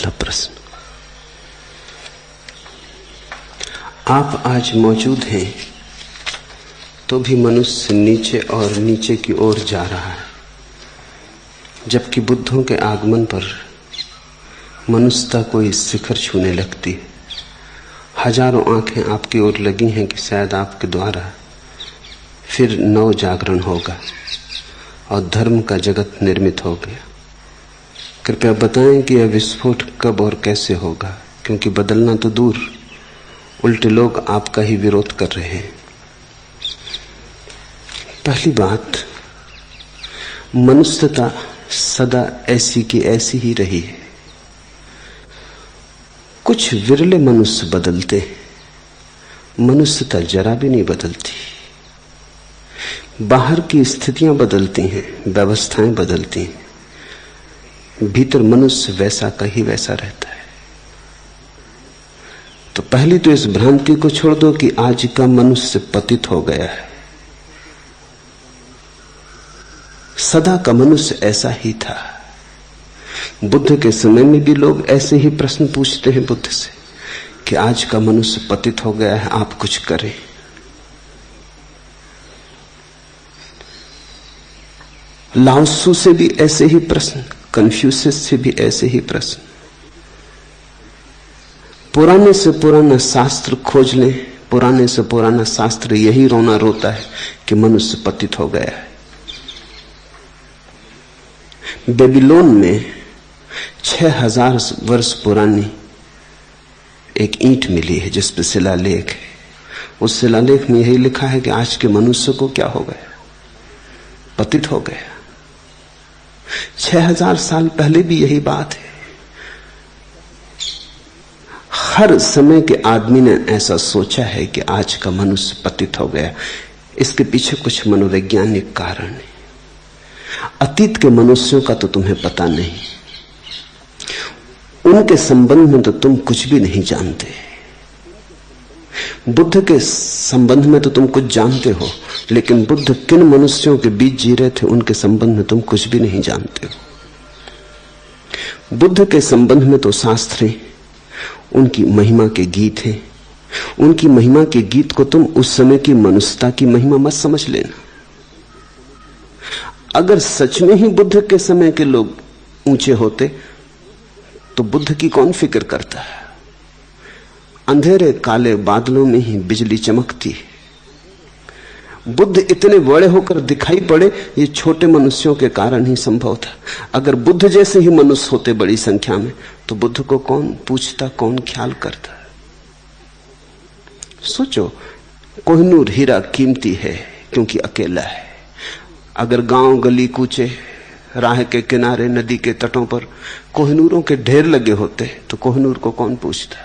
पहला प्रश्न, आप आज मौजूद हैं तो भी मनुष्य नीचे और नीचे की ओर जा रहा है, जबकि बुद्धों के आगमन पर मनुष्यता कोई शिखर छूने लगती है। हजारों आंखें आपकी ओर लगी हैं कि शायद आपके द्वारा फिर नव जागरण होगा और धर्म का जगत निर्मित हो गया। कृपया बताएं कि यह विस्फोट कब और कैसे होगा, क्योंकि बदलना तो दूर, उल्टे लोग आपका ही विरोध कर रहे हैं। पहली बात, मनुष्यता सदा ऐसी की ऐसी ही रही है। कुछ विरले मनुष्य बदलते हैं, मनुष्यता जरा भी नहीं बदलती। बाहर की स्थितियां बदलती हैं, व्यवस्थाएं बदलती हैं, भीतर मनुष्य वैसा का ही वैसा रहता है। तो पहली तो इस भ्रांति को छोड़ दो कि आज का मनुष्य पतित हो गया है। सदा का मनुष्य ऐसा ही था। बुद्ध के समय में भी लोग ऐसे ही प्रश्न पूछते हैं बुद्ध से कि आज का मनुष्य पतित हो गया है, आप कुछ करें। लाओत्सु से भी ऐसे ही प्रश्न, कन्फ्यूशियस से भी ऐसे ही प्रश्न। पुराने से पुराना शास्त्र खोज लें, पुराने से पुराना शास्त्र यही रोना रोता है कि मनुष्य पतित हो गया है। बेबीलोन में 6000 वर्ष पुरानी एक ईंट मिली है जिस पर शिलालेख है। उस शिलालेख में यही लिखा है कि आज के मनुष्य को क्या हो गया, पतित हो गया। 6000 साल पहले भी यही बात है। हर समय के आदमी ने ऐसा सोचा है कि आज का मनुष्य पतित हो गया। इसके पीछे कुछ मनोवैज्ञानिक कारण है। अतीत के मनुष्यों का तो तुम्हें पता नहीं, उनके संबंध में तो तुम कुछ भी नहीं जानते। बुद्ध के संबंध में तो तुम कुछ जानते हो, लेकिन बुद्ध किन मनुष्यों के बीच जी रहे थे उनके संबंध में तुम कुछ भी नहीं जानते हो। बुद्ध के संबंध में तो शास्त्र हैं, उनकी महिमा के गीत हैं। उनकी महिमा के गीत को तुम उस समय की मनुष्यता की महिमा मत समझ लेना। अगर सच में ही बुद्ध के समय के लोग ऊंचे होते तो बुद्ध की कौन फिक्र करता है। अंधेरे काले बादलों में ही बिजली चमकती है। बुद्ध इतने बड़े होकर दिखाई पड़े, ये छोटे मनुष्यों के कारण ही संभव था। अगर बुद्ध जैसे ही मनुष्य होते बड़ी संख्या में तो बुद्ध को कौन पूछता, कौन ख्याल करता। सोचो, कोहिनूर हीरा कीमती है क्योंकि अकेला है। अगर गांव गली कूचे, राह के किनारे, नदी के तटों पर कोहिनूरों के ढेर लगे होते तो कोहिनूर को कौन पूछता।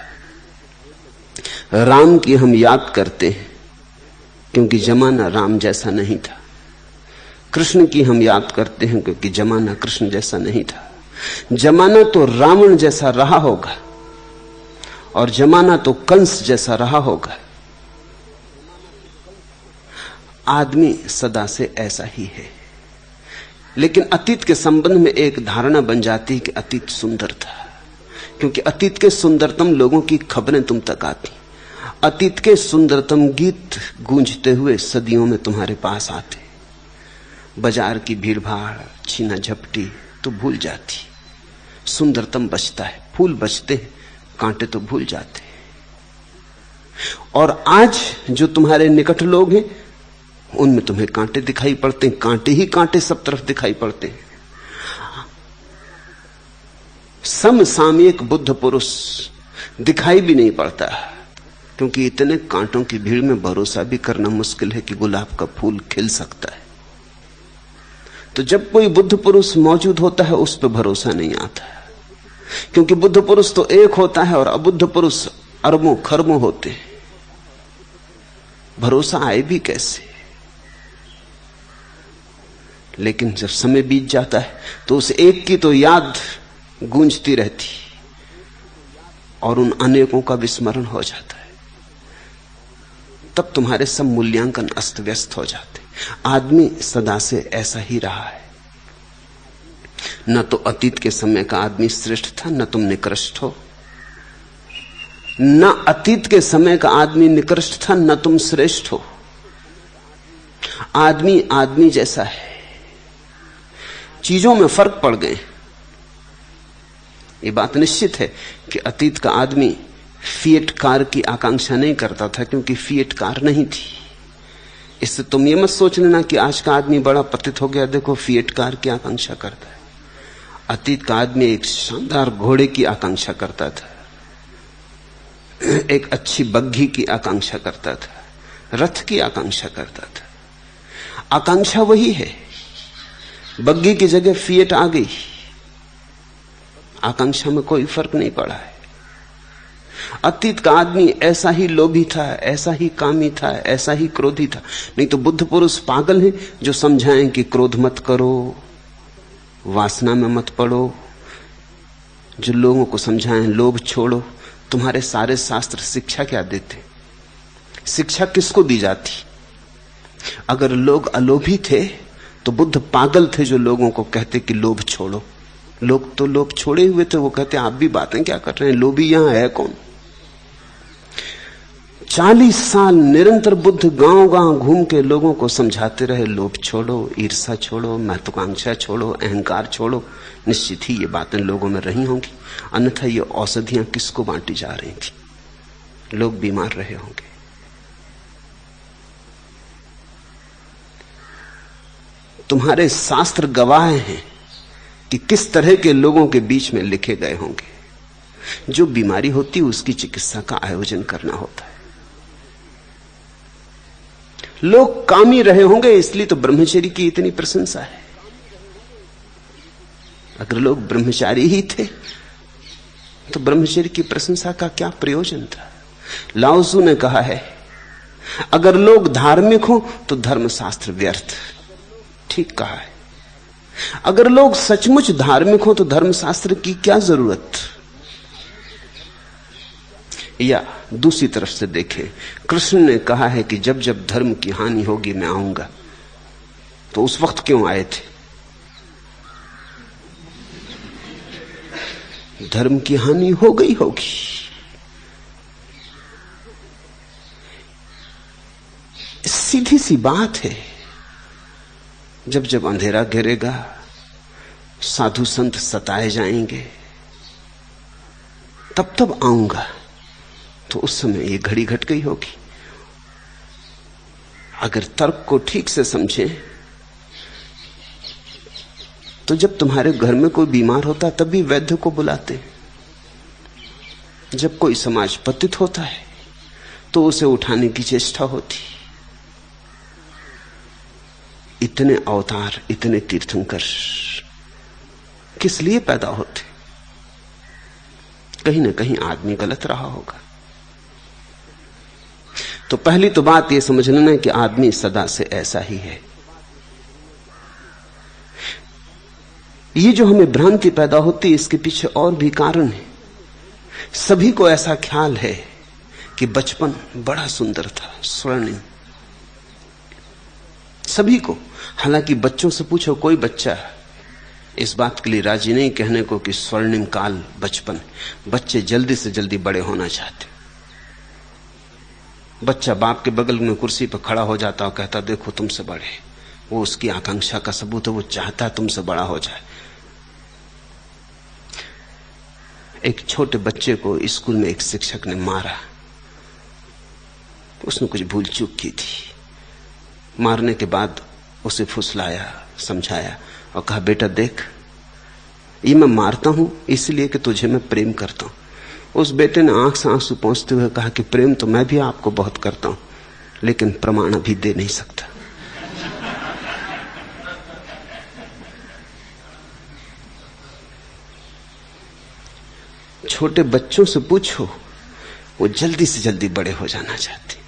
राम की हम याद करते हैं क्योंकि जमाना राम जैसा नहीं था। कृष्ण की हम याद करते हैं क्योंकि जमाना कृष्ण जैसा नहीं था। जमाना तो रावण जैसा रहा होगा और जमाना तो कंस जैसा रहा होगा। आदमी सदा से ऐसा ही है। लेकिन अतीत के संबंध में एक धारणा बन जाती है कि अतीत सुंदर था, क्योंकि अतीत के सुंदरतम लोगों की खबरें तुम तक आती। अतीत के सुंदरतम गीत गूंजते हुए सदियों में तुम्हारे पास आते। बाजार की भीड़ भाड़, छीना झपटी तो भूल जाती, सुंदरतम बचता है। फूल बचते हैं, कांटे तो भूल जाते। और आज जो तुम्हारे निकट लोग हैं उनमें तुम्हें कांटे दिखाई पड़ते हैं, कांटे ही कांटे सब तरफ दिखाई पड़ते हैं। समसामयिक बुद्ध पुरुष दिखाई भी नहीं पड़ता, क्योंकि इतने कांटों की भीड़ में भरोसा भी करना मुश्किल है कि गुलाब का फूल खिल सकता है। तो जब कोई बुद्ध पुरुष मौजूद होता है उस पर भरोसा नहीं आता, क्योंकि बुद्ध पुरुष तो एक होता है और अबुद्ध पुरुष अरबों खरबों होते हैं। भरोसा आए भी कैसे। लेकिन जब समय बीत जाता है तो उस एक की तो याद गूंजती रहती और उन अनेकों का विस्मरण हो जाता है। तब तुम्हारे सब मूल्यांकन अस्त व्यस्त हो जाते। आदमी सदा से ऐसा ही रहा है। न तो अतीत के समय का आदमी श्रेष्ठ था, न तुम निकृष्ट हो। न अतीत के समय का आदमी निकृष्ट था, न तुम श्रेष्ठ हो। आदमी आदमी जैसा है। चीजों में फर्क पड़ गए। ये बात निश्चित है कि अतीत का आदमी फिएट कार की आकांक्षा नहीं करता था, क्योंकि फिएट कार नहीं थी। इससे तुम ये मत सोच लेना कि आज का आदमी बड़ा पतित हो गया, देखो फिएट कार की आकांक्षा करता है। अतीत का आदमी एक शानदार घोड़े की आकांक्षा करता था, एक अच्छी बग्घी की आकांक्षा करता था, रथ की आकांक्षा करता था। आकांक्षा वही है। बग्घी की जगह फिएट आ गई, आकांक्षा में कोई फर्क नहीं पड़ा है। अतीत का आदमी ऐसा ही लोभी था, ऐसा ही कामी था, ऐसा ही क्रोधी था। नहीं तो बुद्ध पुरुष पागल हैं जो समझाएं कि क्रोध मत करो, वासना में मत पड़ो, जो लोगों को समझाएं लोभ छोड़ो। तुम्हारे सारे शास्त्र शिक्षा क्या देते? शिक्षा किसको दी जाती? अगर लोग अलोभी थे तो बुद्ध पागल थे जो लोगों को कहते कि लोभ छोड़ो। लोग तो लोभ छोड़े हुए थे, वो कहते आप भी बातें क्या कर रहे हैं, लोभी यहां है कौन? 40 साल निरंतर बुद्ध गांव गांव घूम के लोगों को समझाते रहे, लोभ छोड़ो, ईर्ष्या छोड़ो, महत्वाकांक्षा छोड़ो, अहंकार छोड़ो। निश्चित ही ये बातें लोगों में रही होंगी, अन्यथा ये औषधियां किसको बांटी जा रही थी? लोग बीमार रहे होंगे। तुम्हारे शास्त्र गवाह हैं कि किस तरह के लोगों के बीच में लिखे गए होंगे। जो बीमारी होती है उसकी चिकित्सा का आयोजन करना होता है। लोग कामी रहे होंगे, इसलिए तो ब्रह्मचर्य की इतनी प्रशंसा है। अगर लोग ब्रह्मचारी ही थे तो ब्रह्मचर्य की प्रशंसा का क्या प्रयोजन था? लाओ त्सु ने कहा है, अगर लोग धार्मिक हो तो धर्मशास्त्र व्यर्थ। ठीक कहा है। अगर लोग सचमुच धार्मिक हो तो धर्मशास्त्र की क्या जरूरत? या दूसरी तरफ से देखें, कृष्ण ने कहा है कि जब जब धर्म की हानि होगी मैं आऊंगा। तो उस वक्त क्यों आए थे? धर्म की हानि हो गई होगी। सीधी सी बात है। जब जब अंधेरा घेरेगा, साधु संत सताए जाएंगे, तब तब आऊंगा। तो उस समय ये घड़ी घट गई होगी। अगर तर्क को ठीक से समझें तो जब तुम्हारे घर में कोई बीमार होता तब भी वैद्य को बुलाते। जब कोई समाज पतित होता है तो उसे उठाने की चेष्टा होती। इतने अवतार, इतने तीर्थंकर किस लिए पैदा होते? कहीं ना कहीं आदमी गलत रहा होगा। तो पहली तो बात यह समझ लेना कि आदमी सदा से ऐसा ही है। ये जो हमें भ्रांति पैदा होती है, इसके पीछे और भी कारण है। सभी को ऐसा ख्याल है कि बचपन बड़ा सुंदर था, स्वर्णिम। सभी को। हालांकि बच्चों से पूछो, कोई बच्चा इस बात के लिए राजी नहीं कहने को कि स्वर्णिम काल बचपन। बच्चे जल्दी से जल्दी बड़े होना चाहते। बच्चा बाप के बगल में कुर्सी पर खड़ा हो जाता और कहता देखो तुमसे बड़े। वो उसकी आकांक्षा का सबूत है, वो चाहता है तुमसे बड़ा हो जाए। एक छोटे बच्चे को स्कूल में एक शिक्षक ने मारा। उसने कुछ भूल चूक की थी। मारने के बाद उसे फुसलाया, समझाया और कहा बेटा देख, ये मैं मारता हूं इसलिए कि तुझे मैं प्रेम करता हूं। उस बेटे ने आंख से आंसू पहुंचते हुए कहा कि प्रेम तो मैं भी आपको बहुत करता हूं, लेकिन प्रमाण अभी दे नहीं सकता। छोटे बच्चों से पूछो, वो जल्दी से जल्दी बड़े हो जाना चाहते,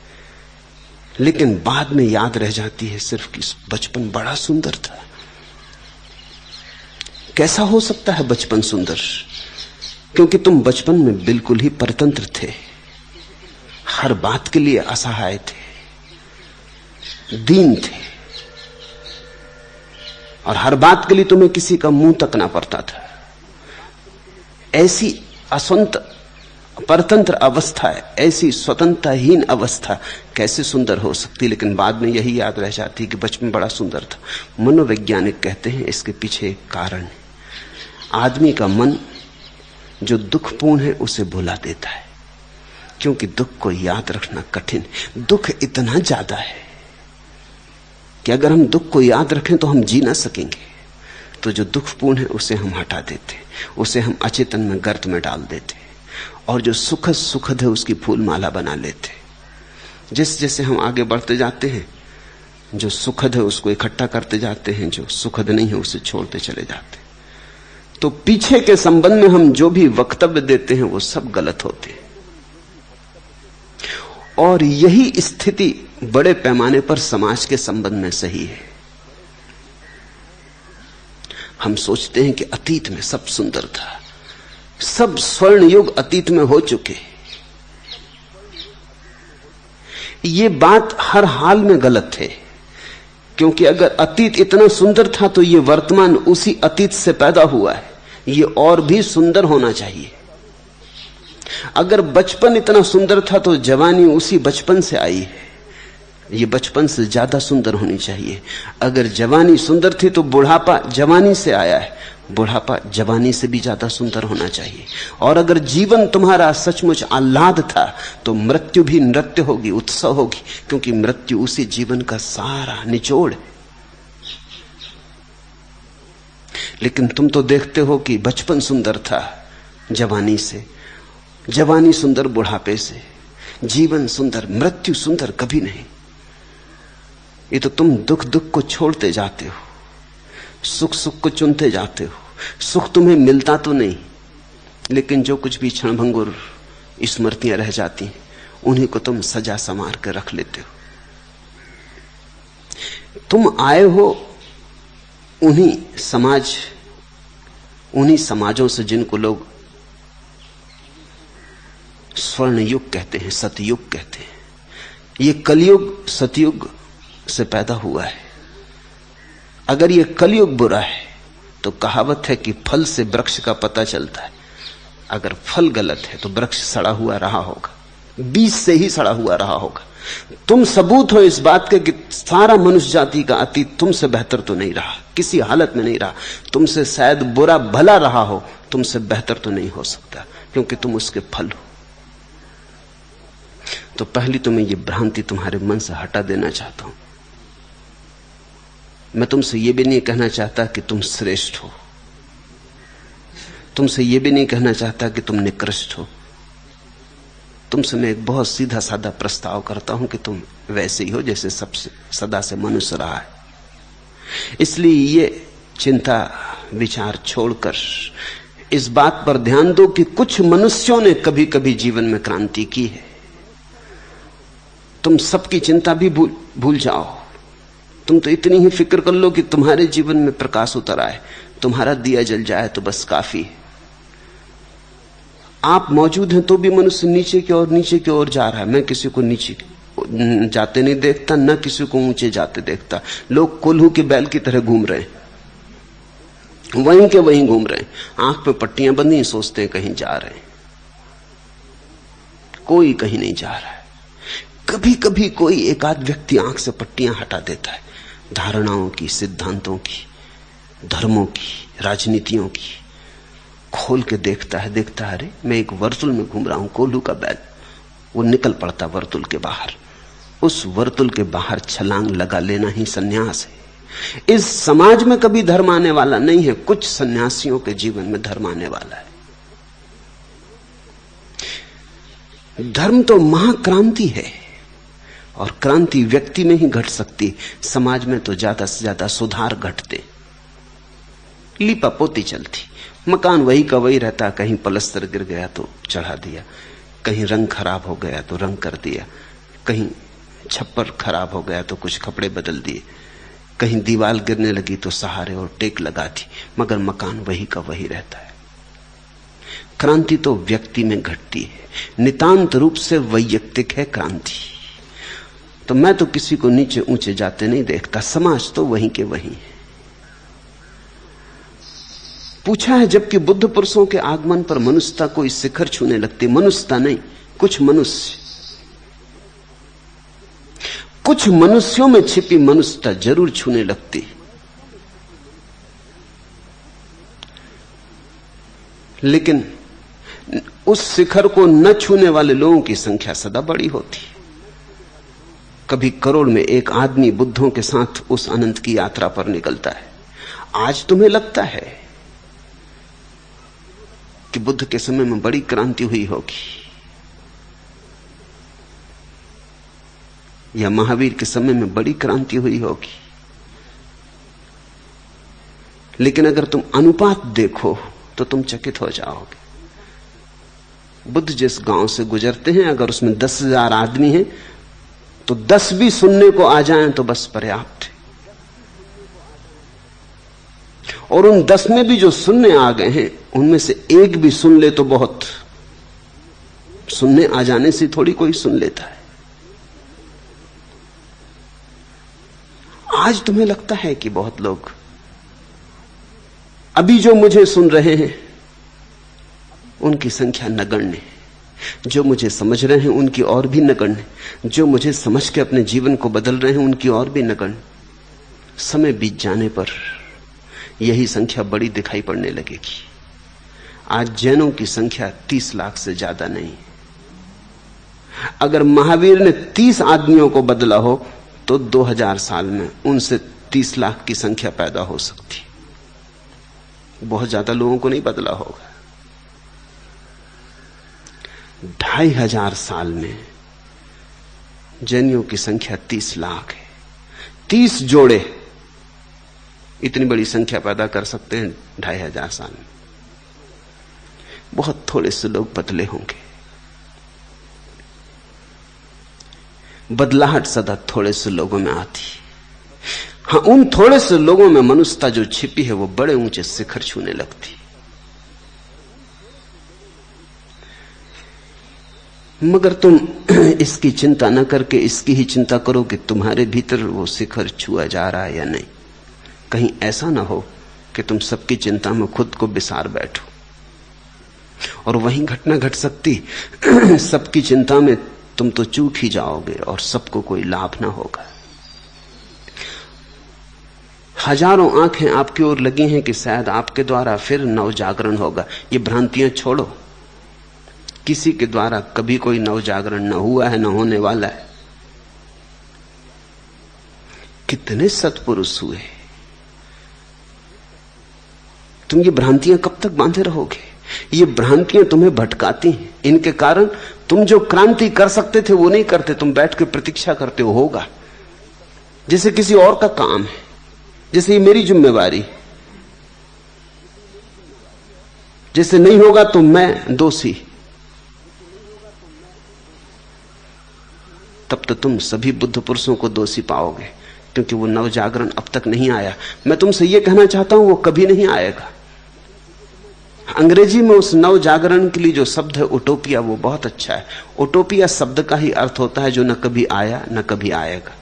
लेकिन बाद में याद रह जाती है सिर्फ कि बचपन बड़ा सुंदर था। कैसा हो सकता है बचपन सुंदर? क्योंकि तुम बचपन में बिल्कुल ही परतंत्र थे, हर बात के लिए असहाय थे, दीन थे। और हर बात के लिए तुम्हें किसी का मुंह तकना पड़ता था। ऐसी असंत परतंत्र अवस्था है, ऐसी स्वतंत्रहीन अवस्था कैसे सुंदर हो सकती। लेकिन बाद में यही याद रह जाती कि बचपन बड़ा सुंदर था। मनोवैज्ञानिक कहते हैं इसके पीछे एक कारण है। आदमी का मन जो दुखपूर्ण है उसे भुला देता है, क्योंकि दुख को याद रखना कठिन है। दुख इतना ज्यादा है कि अगर हम दुख को याद रखें तो हम जी ना सकेंगे। तो जो दुखपूर्ण है उसे हम हटा देते, उसे हम अचेतन में गर्त में डाल देते, और जो सुखद सुखद है उसकी फूल माला बना लेते। जिस जैसे हम आगे बढ़ते जाते हैं, जो सुखद है उसको इकट्ठा करते जाते हैं, जो सुखद नहीं है उसे छोड़ते चले जाते हैं। तो पीछे के संबंध में हम जो भी वक्तव्य देते हैं वो सब गलत होते हैं। और यही स्थिति बड़े पैमाने पर समाज के संबंध में सही है। हम सोचते हैं कि अतीत में सब सुंदर था, सब स्वर्ण युग अतीत में हो चुके। ये बात हर हाल में गलत है, क्योंकि अगर अतीत इतना सुंदर था तो ये वर्तमान उसी अतीत से पैदा हुआ है, ये और भी सुंदर होना चाहिए। अगर बचपन इतना सुंदर था तो जवानी उसी बचपन से आई है, ये बचपन से ज्यादा सुंदर होनी चाहिए। अगर जवानी सुंदर थी तो बुढ़ापा जवानी से आया है, बुढ़ापा जवानी से भी ज्यादा सुंदर होना चाहिए। और अगर जीवन तुम्हारा सचमुच आह्लाद था तो मृत्यु भी नृत्य होगी, उत्सव होगी, क्योंकि मृत्यु उसी जीवन का सारा निचोड़ है। लेकिन तुम तो देखते हो कि बचपन सुंदर था जवानी से, जवानी सुंदर बुढ़ापे से, जीवन सुंदर, मृत्यु सुंदर कभी नहीं। ये तो तुम दुख दुख को छोड़ते जाते हो, सुख सुख को चुनते जाते हो। सुख तुम्हें मिलता तो नहीं, लेकिन जो कुछ भी क्षणभंगुर स्मृतियां रह जाती हैं उन्हीं को तुम सजा संवार कर रख लेते हो। तुम आए हो उन्हीं समाजों से जिनको लोग स्वर्ण युग कहते हैं, सतयुग कहते हैं। ये कलयुग सतयुग से पैदा हुआ है। अगर ये कलयुग बुरा है तो कहावत है कि फल से वृक्ष का पता चलता है। अगर फल गलत है तो वृक्ष सड़ा हुआ रहा होगा, बीज से ही सड़ा हुआ रहा होगा। तुम सबूत हो इस बात के कि सारा मनुष्य जाति का अतीत तुमसे बेहतर तो नहीं रहा, किसी हालत में नहीं रहा। तुमसे शायद बुरा भला रहा हो, तुमसे बेहतर तो नहीं हो सकता, क्योंकि तुम उसके फल हो। तो पहली तुम्हें यह भ्रांति तुम्हारे मन से हटा देना चाहता हूं। मैं तुमसे यह भी नहीं कहना चाहता कि तुम श्रेष्ठ हो, तुमसे यह भी नहीं कहना चाहता कि तुम निकृष्ट हो। तुमसे मैं एक बहुत सीधा साधा प्रस्ताव करता हूं कि तुम वैसे ही हो जैसे सबसे सदा से मनुष्य रहा है। इसलिए ये चिंता विचार छोड़कर इस बात पर ध्यान दो कि कुछ मनुष्यों ने कभी कभी जीवन में क्रांति की है। तुम सबकी चिंता भी भूल जाओ। तुम तो इतनी ही फिक्र कर लो कि तुम्हारे जीवन में प्रकाश उतर आए, तुम्हारा दिया जल जाए तो बस काफी है। आप मौजूद हैं तो भी मनुष्य नीचे की ओर जा रहा है। मैं किसी को नीचे जाते नहीं देखता, न किसी को ऊंचे जाते देखता। लोग कोल्हू के बैल की तरह घूम रहे हैं, वहीं के वहीं घूम रहे हैं, आंख पे पट्टियां बंधी, सोचते हैं कहीं जा रहे हैं। कोई कहीं नहीं जा रहा है। कभी कभी कोई एकाध व्यक्ति आंख से पट्टियां हटा देता है, धारणाओं की, सिद्धांतों की, धर्मों की, राजनीतियों की, खोल के देखता है, अरे मैं एक वर्तुल में घूम रहा हूं, कोल्हू का बैल। वो निकल पड़ता वर्तुल के बाहर। उस वर्तुल के बाहर छलांग लगा लेना ही सन्यास है। इस समाज में कभी धर्म आने वाला नहीं है, कुछ सन्यासियों के जीवन में धर्म आने वाला है। धर्म तो महाक्रांति है, और क्रांति व्यक्ति में ही घट सकती, समाज में तो ज्यादा से ज्यादा सुधार घटते। लीपा पोती चलती, मकान वही का वही रहता, कहीं पलस्तर गिर गया तो चढ़ा दिया, कहीं रंग खराब हो गया तो रंग कर दिया, कहीं छप्पर खराब हो गया तो कुछ कपड़े बदल दिए, कहीं दीवार गिरने लगी तो सहारे और टेक लगा दी, मगर मकान वही का वही रहता है। क्रांति तो व्यक्ति में घटती है, नितांत रूप से वैयक्तिक है क्रांति। तो मैं तो किसी को नीचे ऊंचे जाते नहीं देखता, समाज तो वहीं के वहीं है। पूछा है, जबकि बुद्ध पुरुषों के आगमन पर मनुष्यता कोई शिखर छूने लगती। मनुष्यता नहीं, कुछ मनुष्य, कुछ मनुष्यों में छिपी मनुष्यता जरूर छूने लगती। लेकिन उस शिखर को न छूने वाले लोगों की संख्या सदा बड़ी होती। कभी करोड़ में एक आदमी बुद्धों के साथ उस अनंत की यात्रा पर निकलता है। आज तुम्हें लगता है कि बुद्ध के समय में बड़ी क्रांति हुई होगी, या महावीर के समय में बड़ी क्रांति हुई होगी, लेकिन अगर तुम अनुपात देखो तो तुम चकित हो जाओगे। बुद्ध जिस गांव से गुजरते हैं, अगर उसमें 10,000 आदमी हैं तो 10 भी सुनने को आ जाएं तो बस पर्याप्त है। और उन 10 में भी जो सुनने आ गए हैं, उनमें से एक भी सुन ले तो बहुत। सुनने आ जाने से थोड़ी कोई सुन लेता है। आज तुम्हें लगता है कि बहुत लोग, अभी जो मुझे सुन रहे हैं उनकी संख्या नगण्य है, जो मुझे समझ रहे हैं उनकी और भी नगण्य, जो मुझे समझ के अपने जीवन को बदल रहे हैं उनकी और भी नगण्य। समय बीत जाने पर यही संख्या बड़ी दिखाई पड़ने लगेगी। आज जैनों की संख्या 30 लाख से ज्यादा नहीं। अगर महावीर ने 30 आदमियों को बदला हो तो 2000 साल में उनसे 30 लाख की संख्या पैदा हो सकती। बहुत ज्यादा लोगों को नहीं बदला होगा। 2500 साल में जैनियों की संख्या 30 लाख है। 30 जोड़े इतनी बड़ी संख्या पैदा कर सकते हैं 2500 साल में। बहुत थोड़े से लोग बदले होंगे। बदलाहट सदा थोड़े से लोगों में आती। हां, उन थोड़े से लोगों में मनुष्यता जो छिपी है वो बड़े ऊंचे शिखर छूने लगती। मगर तुम इसकी चिंता न करके इसकी ही चिंता करो कि तुम्हारे भीतर वो शिखर छुआ जा रहा है या नहीं। कहीं ऐसा ना हो कि तुम सबकी चिंता में खुद को बिसार बैठो, और वहीं घटना घट सकती सबकी चिंता में तुम तो चूक ही जाओगे और सबको कोई लाभ ना होगा। हजारों आंखें आपकी ओर लगी हैं कि शायद आपके द्वारा फिर नव जागरण होगा। ये भ्रांतियां छोड़ो। किसी के द्वारा कभी कोई नव जागरण न हुआ है, न होने वाला है। कितने सत्पुरुष हुए। तुम ये भ्रांतियां कब तक बांधे रहोगे? ये भ्रांतियां तुम्हें भटकाती हैं। इनके कारण तुम जो क्रांति कर सकते थे वो नहीं करते। तुम बैठ के प्रतीक्षा करते हो होगा, जैसे किसी और का काम है, जैसे ये मेरी जिम्मेवारी, जैसे नहीं होगा तो मैं दोषी। तब तो तुम सभी बुद्ध पुरुषों को दोषी पाओगे, क्योंकि वो नव जागरण अब तक नहीं आया। मैं तुमसे ये कहना चाहता हूं वो कभी नहीं आएगा। अंग्रेजी में उस नव जागरण के लिए जो शब्द है उटोपिया, वो बहुत अच्छा है। उटोपिया शब्द का ही अर्थ होता है जो न कभी आया न कभी आएगा।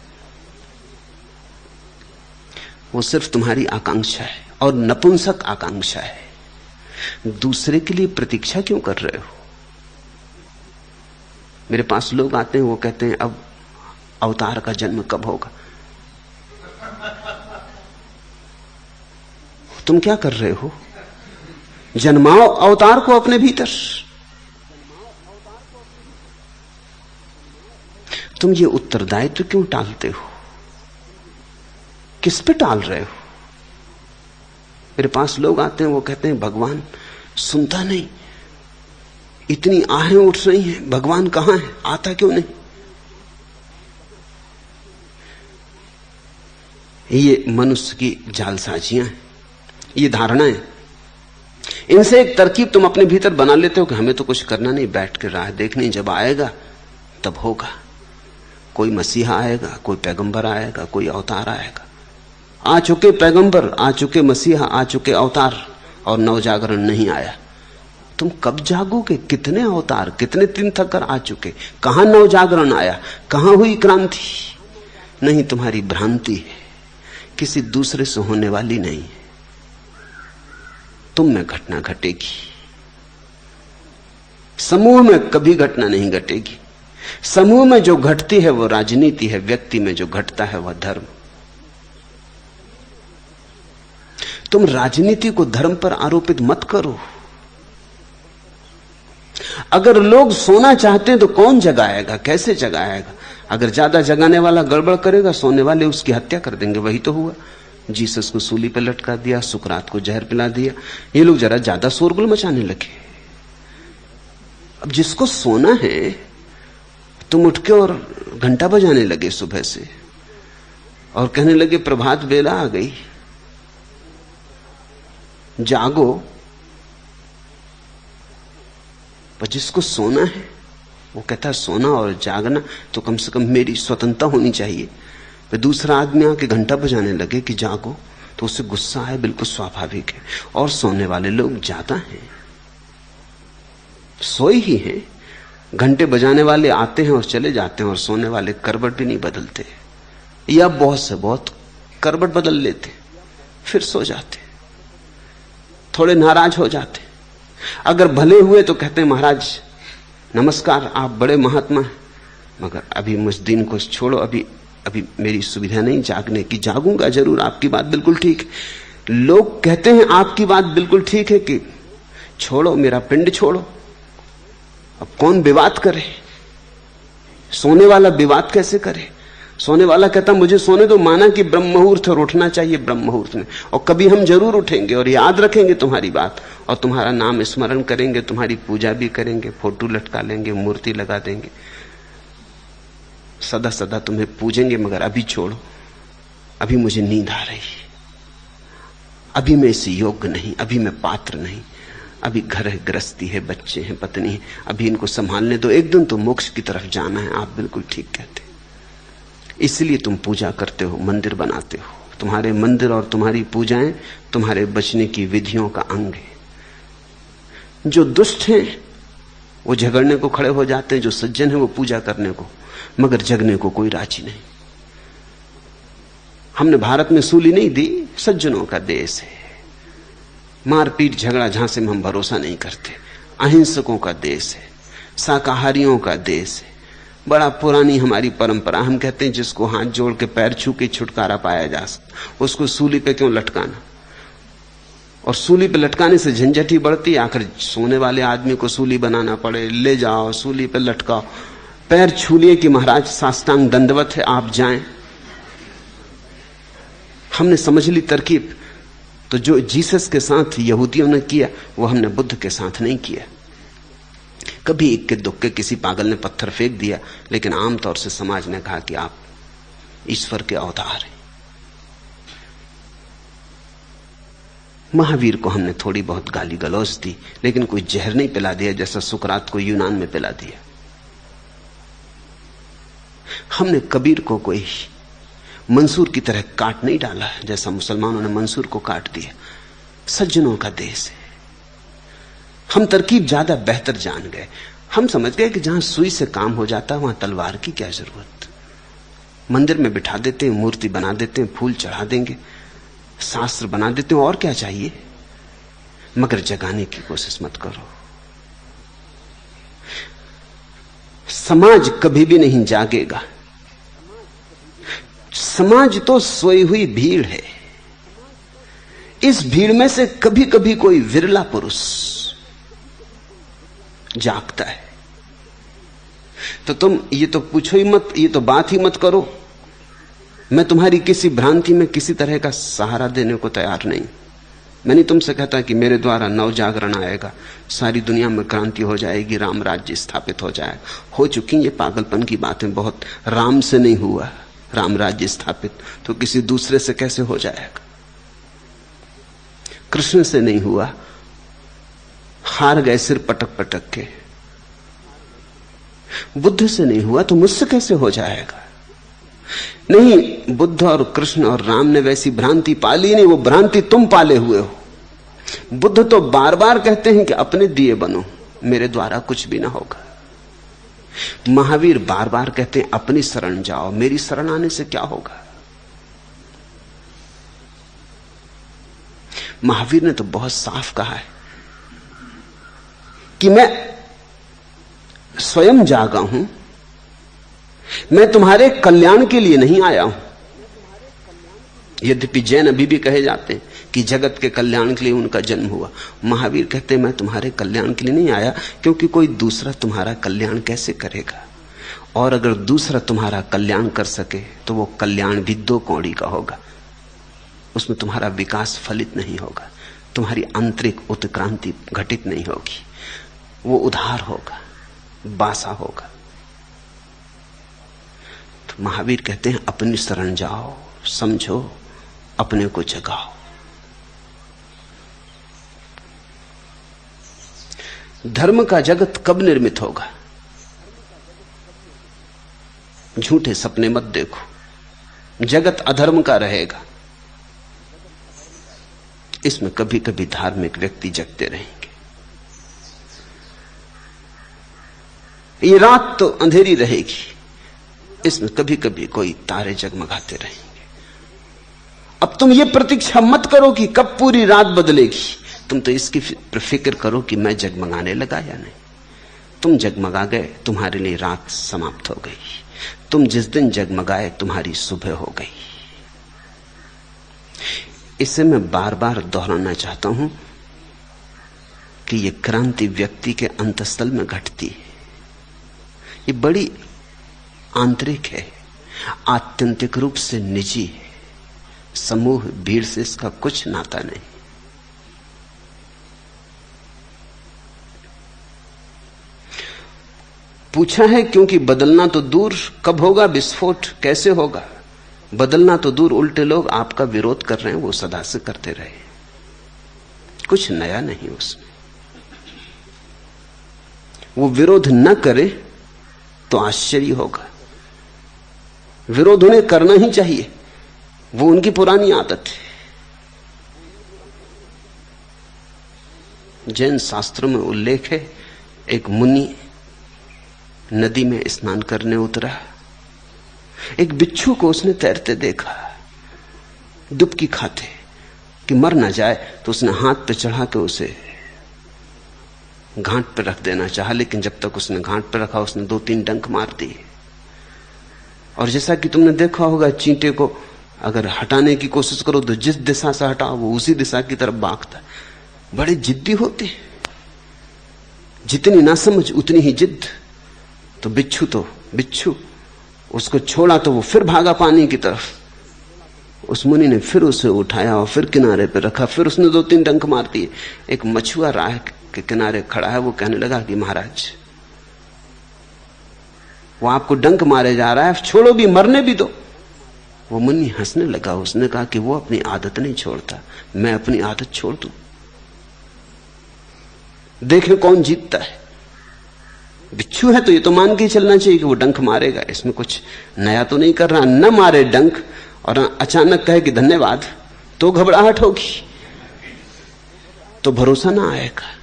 वो सिर्फ तुम्हारी आकांक्षा है, और नपुंसक आकांक्षा है। दूसरे के लिए प्रतीक्षा क्यों कर रहे हो? मेरे पास लोग आते हैं, वो कहते हैं अब अवतार का जन्म कब होगा? तुम क्या कर रहे हो? जन्माओ अवतार को अपने भीतर। तुम ये उत्तरदायित्व क्यों टालते हो? किस पे टाल रहे हो? मेरे पास लोग आते हैं, वो कहते हैं भगवान सुनता नहीं, इतनी आहें उठ रही हैं, भगवान कहां है, आता क्यों नहीं? ये मनुष्य की जालसाजियां हैं, ये धारणाएं। इनसे एक तरकीब तुम अपने भीतर बना लेते हो कि हमें तो कुछ करना नहीं, बैठ के राह देखनी, जब आएगा तब होगा। कोई मसीहा आएगा, कोई पैगंबर आएगा, कोई अवतार आएगा। आ चुके पैगंबर, आ चुके मसीहा, आ चुके अवतार, और नवजागरण नहीं आया। तुम कब जागोगे? कितने अवतार, कितने तीर्थंकर आ चुके, कहां नवजागरण आया, कहां हुई क्रांति? नहीं, तुम्हारी भ्रांति है, किसी दूसरे से होने वाली नहीं है। तुम में घटना घटेगी। समूह में कभी घटना नहीं घटेगी। समूह में जो घटती है वो राजनीति है, व्यक्ति में जो घटता है वह धर्म। तुम राजनीति को धर्म पर आरोपित मत करो। अगर लोग सोना चाहते हैं तो कौन जगाएगा, कैसे जगाएगा? अगर ज्यादा जगाने वाला गड़बड़ करेगा, सोने वाले उसकी हत्या कर देंगे। वही तो हुआ। जीसस को सूली पर लटका दिया, सुकरात को जहर पिला दिया। ये लोग जरा ज्यादा शोरगुल मचाने लगे। अब जिसको सोना है तुम उठ के और घंटा बजाने लगे सुबह से और कहने लगे प्रभात बेला आ गई, जागो। पर जिसको सोना है वो कहता है सोना और जागना तो कम से कम मेरी स्वतंत्रता होनी चाहिए। फिर दूसरा आदमी आके घंटा बजाने लगे कि जागो, तो उससे गुस्सा आए, बिल्कुल स्वाभाविक है। और सोने वाले लोग ज्यादा हैं, सोए ही हैं। घंटे बजाने वाले आते हैं और चले जाते हैं, और सोने वाले करवट भी नहीं बदलते, या बहुत से बहुत करवट बदल लेते, फिर सो जाते, थोड़े नाराज हो जाते। अगर भले हुए तो कहते हैं महाराज नमस्कार, आप बड़े महात्मा हैं, मगर अभी मुझ दिन को छोड़ो, अभी मेरी सुविधा नहीं जागने की। जागूंगा जरूर, आपकी बात बिल्कुल ठीक है। लोग कहते हैं आपकी बात बिल्कुल ठीक है कि छोड़ो, मेरा पिंड छोड़ो। अब कौन विवाद करे? सोने वाला विवाद कैसे करे? सोने वाला कहता मुझे सोने दो, माना कि ब्रह्म मुहूर्त और उठना चाहिए ब्रह्म मुहूर्त में, और कभी हम जरूर उठेंगे और याद रखेंगे तुम्हारी बात और तुम्हारा नाम स्मरण करेंगे, तुम्हारी पूजा भी करेंगे, फोटो लटका लेंगे, मूर्ति लगा देंगे, सदा सदा तुम्हें पूजेंगे। मगर अभी छोड़ो, अभी मुझे नींद आ रही, अभी मैं इस योग्य नहीं, अभी मैं पात्र नहीं, अभी घर है, गृहस्थी है, बच्चे हैं, पत्नी है, अभी इनको संभालने दो, एक दिन तो मोक्ष की तरफ जाना है। आप बिल्कुल ठीक कहते। इसलिए तुम पूजा करते हो, मंदिर बनाते हो। तुम्हारे मंदिर और तुम्हारी पूजाएं तुम्हारे बचने की विधियों का अंग है। जो दुष्ट हैं वो झगड़ने को खड़े हो जाते हैं, जो सज्जन है वो पूजा करने को, मगर जगने को कोई राजी नहीं। हमने भारत में सूली नहीं दी, सज्जनों का देश है। मारपीट झगड़ा झांसे में हम भरोसा नहीं करते। अहिंसकों का देश है, शाकाहारियों का देश है। बड़ा पुरानी हमारी परंपरा। हम कहते हैं जिसको हाथ जोड़ के पैर छू के छुटकारा पाया जा सकता, उसको सूली पे क्यों लटकाना? और सूली पे लटकाने से झंझट ही बढ़ती है। आखिर सोने वाले आदमी को सूली बनाना पड़े, ले जाओ, सूली पे लटकाओ, पैर छू लिए कि महाराज साष्टांग दंडवत है, आप जाएं। हमने समझ ली तरकीब। तो जो जीसस के साथ यहूदियों ने किया वो हमने बुद्ध के साथ नहीं किया। कभी इक्के दुक्के किसी पागल ने पत्थर फेंक दिया, लेकिन आमतौर से समाज ने कहा कि आप ईश्वर के अवतार हैं। महावीर को हमने थोड़ी बहुत गाली गलौज दी, लेकिन कोई जहर नहीं पिला दिया जैसा सुकरात को यूनान में पिला दिया। हमने कबीर को कोई मंसूर की तरह काट नहीं डाला जैसा मुसलमानों ने मंसूर को काट दिया। सज्जनों का देश है। हम तरकीब ज्यादा बेहतर जान गए। हम समझ गए कि जहां सुई से काम हो जाता है वहां तलवार की क्या जरूरत। मंदिर में बिठा देते हैं, मूर्ति बना देते हैं, फूल चढ़ा देंगे, शास्त्र बना देते हैं, और क्या चाहिए? मगर जगाने की कोशिश मत करो। समाज कभी भी नहीं जागेगा। समाज तो सोई हुई भीड़ है। इस भीड़ में से कभी कभी कोई विरला पुरुष जागता है। तो तुम ये तो पूछो ही मत, ये तो बात ही मत करो। मैं तुम्हारी किसी भ्रांति में किसी तरह का सहारा देने को तैयार नहीं। मैं नहीं तुमसे कहता कि मेरे द्वारा नव जागरण आएगा, सारी दुनिया में क्रांति हो जाएगी, राम राज्य स्थापित हो जाएगा। हो चुकी ये पागलपन की बातें बहुत। राम से नहीं हुआ राम राज्य स्थापित, तो किसी दूसरे से कैसे हो जाएगा? कृष्ण से नहीं हुआ, हार गए सिर पटक पटक के। बुद्ध से नहीं हुआ तो मुझसे कैसे हो जाएगा? नहीं, बुद्ध और कृष्ण और राम ने वैसी भ्रांति पाली नहीं, वो भ्रांति तुम पाले हुए हो। बुद्ध तो बार बार कहते हैं कि अपने दिए बनो, मेरे द्वारा कुछ भी ना होगा। महावीर बार बार कहते हैं अपनी शरण जाओ, मेरी शरण आने से क्या होगा? महावीर ने तो बहुत साफ कहा है कि मैं स्वयं जागा हूं, मैं तुम्हारे कल्याण के लिए नहीं आया हूं। यद्यपि जैन अभी भी कहे जाते हैं कि जगत के कल्याण के लिए उनका जन्म हुआ, महावीर कहते हैं मैं तुम्हारे कल्याण के लिए नहीं आया, क्योंकि कोई दूसरा तुम्हारा कल्याण कैसे करेगा, और अगर दूसरा तुम्हारा कल्याण कर सके तो वो कल्याण भी दो कौड़ी का होगा, उसमें तुम्हारा विकास फलित नहीं होगा, तुम्हारी आंतरिक उत्क्रांति घटित नहीं होगी, वो उधार होगा, बासा होगा। तो महावीर कहते हैं अपनी शरण जाओ, समझो, अपने को जगाओ। धर्म का जगत कब निर्मित होगा? झूठे सपने मत देखो, जगत अधर्म का रहेगा, इसमें कभी कभी धार्मिक व्यक्ति जगते रहेंगे। ये रात तो अंधेरी रहेगी, इसमें कभी कभी कोई तारे जगमगाते रहेंगे। अब तुम ये प्रतीक्षा मत करो कि कब पूरी रात बदलेगी, तुम तो इसकी फिक्र करो कि मैं जगमगाने लगा या नहीं। तुम जगमगा गए, तुम्हारे लिए रात समाप्त हो गई। तुम जिस दिन जगमगाए तुम्हारी सुबह हो गई। इसे मैं बार बार दोहराना चाहता हूं कि यह क्रांति व्यक्ति के अंतस्थल में घटती है, ये बड़ी आंतरिक है, आत्यंतिक रूप से निजी है, समूह भीड़ से इसका कुछ नाता नहीं। पूछा है क्योंकि बदलना तो दूर, कब होगा विस्फोट, कैसे होगा? बदलना तो दूर, उल्टे लोग आपका विरोध कर रहे हैं, वो सदा से करते रहे, कुछ नया नहीं उसमें। वो विरोध न करे तो आश्चर्य होगा, विरोध उन्हें करना ही चाहिए, वो उनकी पुरानी आदत है। जैन शास्त्रों में उल्लेख है, एक मुनि नदी में स्नान करने उतरा, एक बिच्छू को उसने तैरते देखा, डुबकी खाते कि मर ना जाए, तो उसने हाथ पे चढ़ा के उसे घाट पे रख देना चाहा, लेकिन जब तक उसने घाट पे रखा उसने 2-3 डंक मार दिए। और जैसा कि तुमने देखा होगा, चींटे को अगर हटाने की कोशिश करो तो जिस दिशा से हटाओ वो उसी दिशा की तरफ भागता है। बड़े जिद्दी होते, जितनी ना समझ उतनी ही जिद्द। तो बिच्छू उसको छोड़ा तो वो फिर भागा पानी की तरफ। उस मुनि ने फिर उसे उठाया और फिर किनारे पे रखा, फिर उसने 2-3 डंक मार दिए। एक मछुआ राह के किनारे खड़ा है, वो कहने लगा कि महाराज वो आपको डंक मारे जा रहा है, छोड़ो भी, मरने भी दो। वो मुनि हंसने लगा, उसने कहा कि वो अपनी आदत नहीं छोड़ता, मैं अपनी आदत छोड़ दूं, देखें कौन जीतता है। बिच्छू है तो ये तो मान के चलना चाहिए कि वो डंक मारेगा, इसमें कुछ नया तो नहीं कर रहा। न मारे डंक और अचानक कहे कि धन्यवाद, तो घबराहट होगी, तो भरोसा ना आएगा।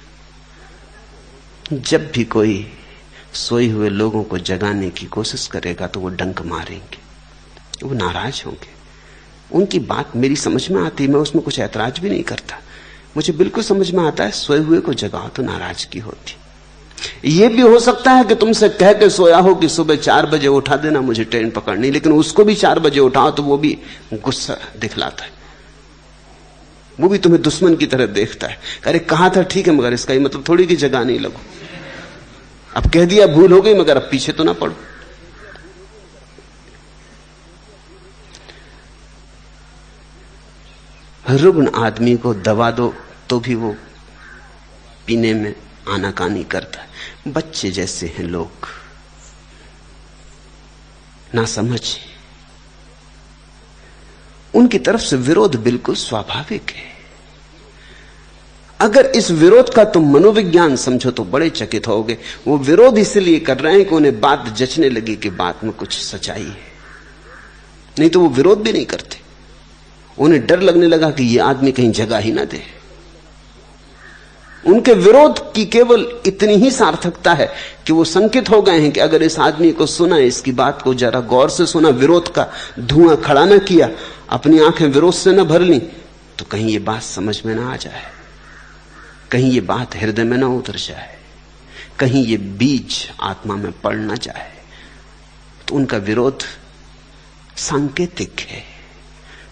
जब भी कोई सोए हुए लोगों को जगाने की कोशिश करेगा तो वो डंक मारेंगे, वो नाराज होंगे। उनकी बात मेरी समझ में आती, मैं उसमें कुछ ऐतराज भी नहीं करता, मुझे बिल्कुल समझ में आता है सोए हुए को जगाओ तो नाराजगी होती। यह भी हो सकता है कि तुमसे कह के सोया हो कि सुबह 4 बजे उठा देना, मुझे ट्रेन पकड़नी, लेकिन उसको भी 4 बजे उठाओ तो वो भी गुस्सा दिखलाता है, वो भी तुम्हें दुश्मन की तरह देखता है। अरे कहा था ठीक है, मगर इसका ही मतलब थोड़ी कि जगा नहीं लगो, अब कह दिया भूल हो गई, मगर अब पीछे तो ना पड़ो। रुग्ण आदमी को दवा दो तो भी वो पीने में आनाकानी करता है। बच्चे जैसे हैं लोग, ना समझ, उनकी तरफ से विरोध बिल्कुल स्वाभाविक है। अगर इस विरोध का तुम मनोविज्ञान समझो तो बड़े चकित होगे। वो विरोध इसलिए कर रहे हैं कि उन्हें बात जचने लगी कि बात में कुछ सच्चाई है, नहीं तो वो विरोध भी नहीं करते। उन्हें डर लगने लगा कि ये आदमी कहीं जगह ही ना दे। उनके विरोध की केवल इतनी ही सार्थकता है कि वो संकित हो गए हैं कि अगर इस आदमी को सुना, इसकी बात को जरा गौर से सुना, विरोध का धुआं खड़ा न किया, अपनी आंखें विरोध से न भर ली, तो कहीं ये बात समझ में ना आ जाए, कहीं ये बात हृदय में ना उतर जाए, कहीं ये बीज आत्मा में पड़ ना जाए, तो उनका विरोध सांकेतिक है।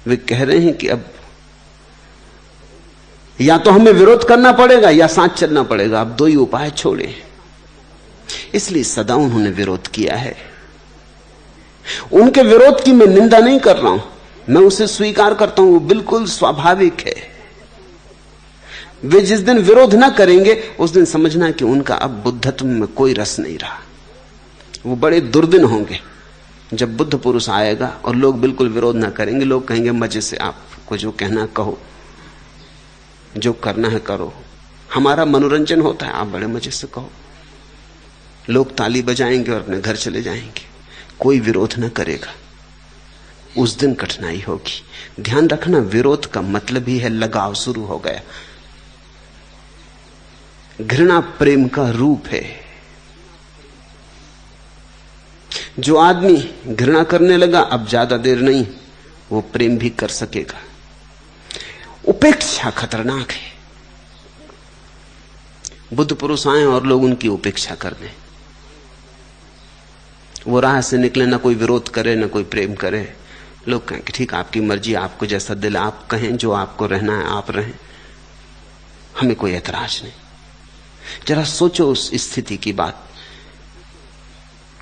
वे कह रहे हैं कि अब या तो हमें विरोध करना पड़ेगा या साथ चलना पड़ेगा, अब दो ही उपाय छोड़े। इसलिए सदा उन्होंने विरोध किया है। उनके विरोध की मैं निंदा नहीं कर रहा हूं, मैं उसे स्वीकार करता हूं, वो बिल्कुल स्वाभाविक है। वे जिस दिन विरोध ना करेंगे उस दिन समझना कि उनका अब बुद्धत्व में कोई रस नहीं रहा। वो बड़े दुर्दिन होंगे जब बुद्ध पुरुष आएगा और लोग बिल्कुल विरोध ना करेंगे। लोग कहेंगे मजे से आपको जो कहना कहो, जो करना है करो, हमारा मनोरंजन होता है, आप बड़े मजे से कहो। लोग ताली बजाएंगे और अपने घर चले जाएंगे, कोई विरोध ना करेगा। उस दिन कठिनाई होगी। ध्यान रखना, विरोध का मतलब ही है लगाव शुरू हो गया। घृणा प्रेम का रूप है। जो आदमी घृणा करने लगा अब ज्यादा देर नहीं वो प्रेम भी कर सकेगा। उपेक्षा खतरनाक है। बुद्ध पुरुष आए और लोग उनकी उपेक्षा कर दें, वो राह से निकले, ना कोई विरोध करे ना कोई प्रेम करे। लोग कहें कि ठीक, आपकी मर्जी, आपको जैसा दिल आप कहें, जो आपको रहना है आप रहें, हमें कोई ऐतराज नहीं। जरा सोचो उस स्थिति की बात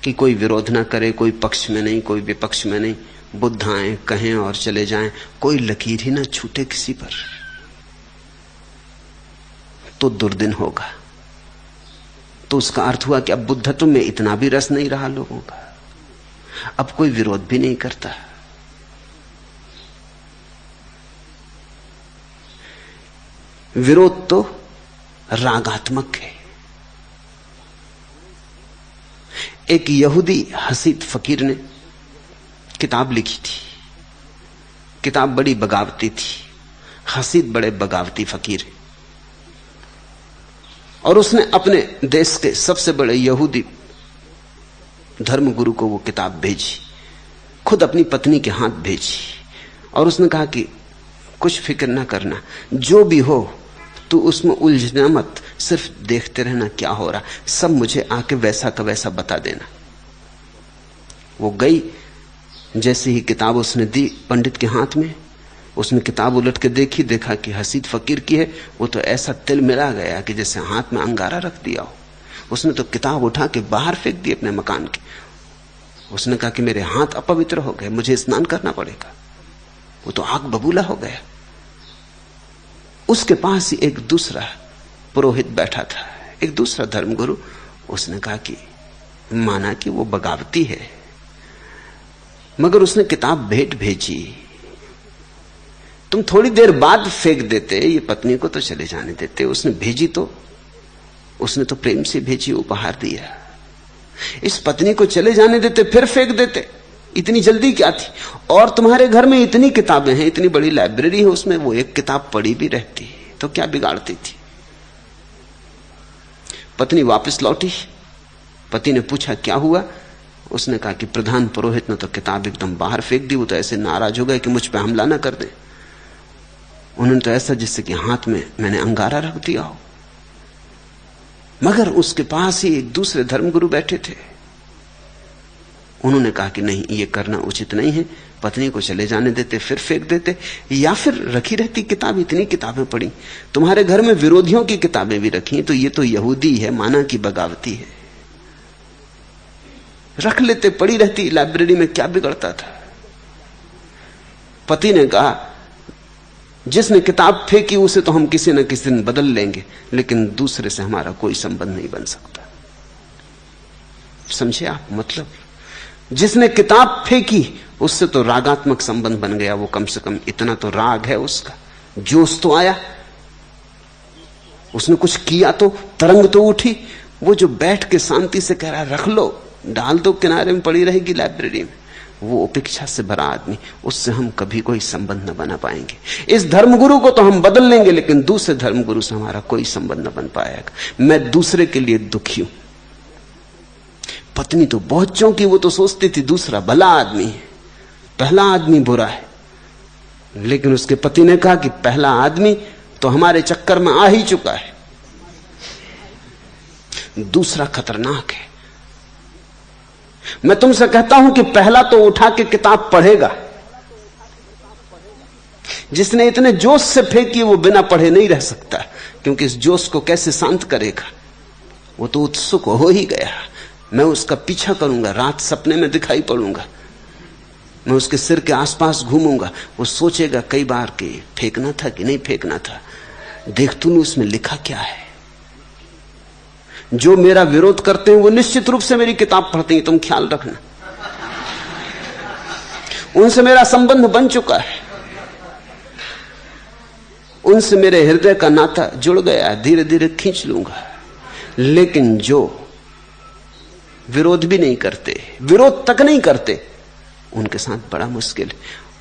कि कोई विरोध ना करे, कोई पक्ष में नहीं कोई विपक्ष में नहीं, बुद्ध आए कहें और चले जाएं, कोई लकीर ही ना छूटे किसी पर, तो दुर्दिन होगा। तो उसका अर्थ हुआ कि अब बुद्धत्व में इतना भी रस नहीं रहा लोगों का, अब कोई विरोध भी नहीं करता। विरोध तो रागात्मक है। एक यहूदी हसीद फकीर ने किताब लिखी थी। किताब बड़ी बगावती थी। हसीद बड़े बगावती फकीर है, और उसने अपने देश के सबसे बड़े यहूदी धर्मगुरु को वो किताब भेजी, खुद अपनी पत्नी के हाथ भेजी, और उसने कहा कि कुछ फिक्र ना करना, जो भी हो तू उसमें उलझना मत, सिर्फ देखते रहना क्या हो रहा, सब मुझे आके वैसा का वैसा बता देना। वो गई, जैसे ही किताब उसने दी पंडित के हाथ में, उसने किताब उलट के देखी, देखा कि हसीद फकीर की है। वो तो ऐसा तिल मिला गया कि जैसे हाथ में अंगारा रख दिया हो। उसने तो किताब उठा के बाहर फेंक दी अपने मकान के। उसने कहा कि मेरे हाथ अपवित्र हो गए, मुझे स्नान करना पड़ेगा। वो तो आग बबूला हो गया। उसके पास ही एक दूसरा पुरोहित बैठा था, एक दूसरा धर्मगुरु। उसने कहा कि माना कि वो बगावती है, मगर उसने किताब भेंट भेजी, तुम थोड़ी देर बाद फेंक देते, ये पत्नी को तो चले जाने देते। उसने भेजी तो उसने तो प्रेम से भेजी, उपहार दिया। इस पत्नी को चले जाने देते फिर फेंक देते, इतनी जल्दी क्या थी? और तुम्हारे घर में इतनी किताबें हैं, इतनी बड़ी लाइब्रेरी है, उसमें वो एक किताब पड़ी भी रहती तो क्या बिगाड़ती थी? पत्नी वापस लौटी। पति ने पूछा क्या हुआ? उसने कहा कि प्रधान पुरोहित ने तो किताब एकदम बाहर फेंक दी, वो तो ऐसे नाराज हो गए कि मुझ पे हमला ना कर दे। उन्होंने तो ऐसा जिससे कि हाथ में मैंने अंगारा रख दिया हो। मगर उसके पास ही एक दूसरे धर्मगुरु बैठे थे। उन्होंने कहा कि नहीं, ये करना उचित नहीं है, पत्नी को चले जाने देते फिर फेंक देते, या फिर रखी रहती किताब। इतनी किताबें पड़ी, तुम्हारे घर में विरोधियों की किताबें भी रखी, तो ये तो यहूदी है, माना कि बगावती है, रख लेते, पड़ी रहती लाइब्रेरी में, क्या बिगड़ता था? पति ने कहा जिसने किताब फेंकी उसे तो हम किसी न किसी दिन बदल लेंगे, लेकिन दूसरे से हमारा कोई संबंध नहीं बन सकता। समझे आप मतलब? जिसने किताब फेंकी उससे तो रागात्मक संबंध बन गया। वो कम से कम इतना तो राग है उसका, जोश तो आया, उसने कुछ किया तो तरंग तो उठी। वो जो बैठ के शांति से कह रहा रख लो, डाल दो, किनारे में पड़ी रहेगी लाइब्रेरी में, वो उपेक्षा से भरा आदमी, उससे हम कभी कोई संबंध न बना पाएंगे। इस धर्मगुरु को तो हम बदल लेंगे, लेकिन दूसरे धर्मगुरु से हमारा कोई संबंध न बन पाएगा। मैं दूसरे के लिए दुखी हूं। पत्नी तो बहुत चौंकी, वो तो सोचती थी दूसरा भला आदमी है, पहला आदमी बुरा है। लेकिन उसके पति ने कहा कि पहला आदमी तो हमारे चक्कर में आ ही चुका है, दूसरा खतरनाक है। मैं तुमसे कहता हूं कि पहला तो उठा के किताब पढ़ेगा। जिसने इतने जोश से फेंकी वो बिना पढ़े नहीं रह सकता, क्योंकि इस जोश को कैसे शांत करेगा। वो तो उत्सुक हो ही गया। मैं उसका पीछा करूंगा, रात सपने में दिखाई पड़ूंगा, मैं उसके सिर के आसपास घूमूंगा। वो सोचेगा कई बार कि फेंकना था कि नहीं फेंकना था, देख तूने उसमें लिखा क्या है। जो मेरा विरोध करते हैं वो निश्चित रूप से मेरी किताब पढ़ते हैं, तुम ख्याल रखना। उनसे मेरा संबंध बन चुका है, उनसे मेरे हृदय का नाता जुड़ गया, धीरे धीरे खींच लूंगा। लेकिन जो विरोध भी नहीं करते, विरोध तक नहीं करते, उनके साथ बड़ा मुश्किल है।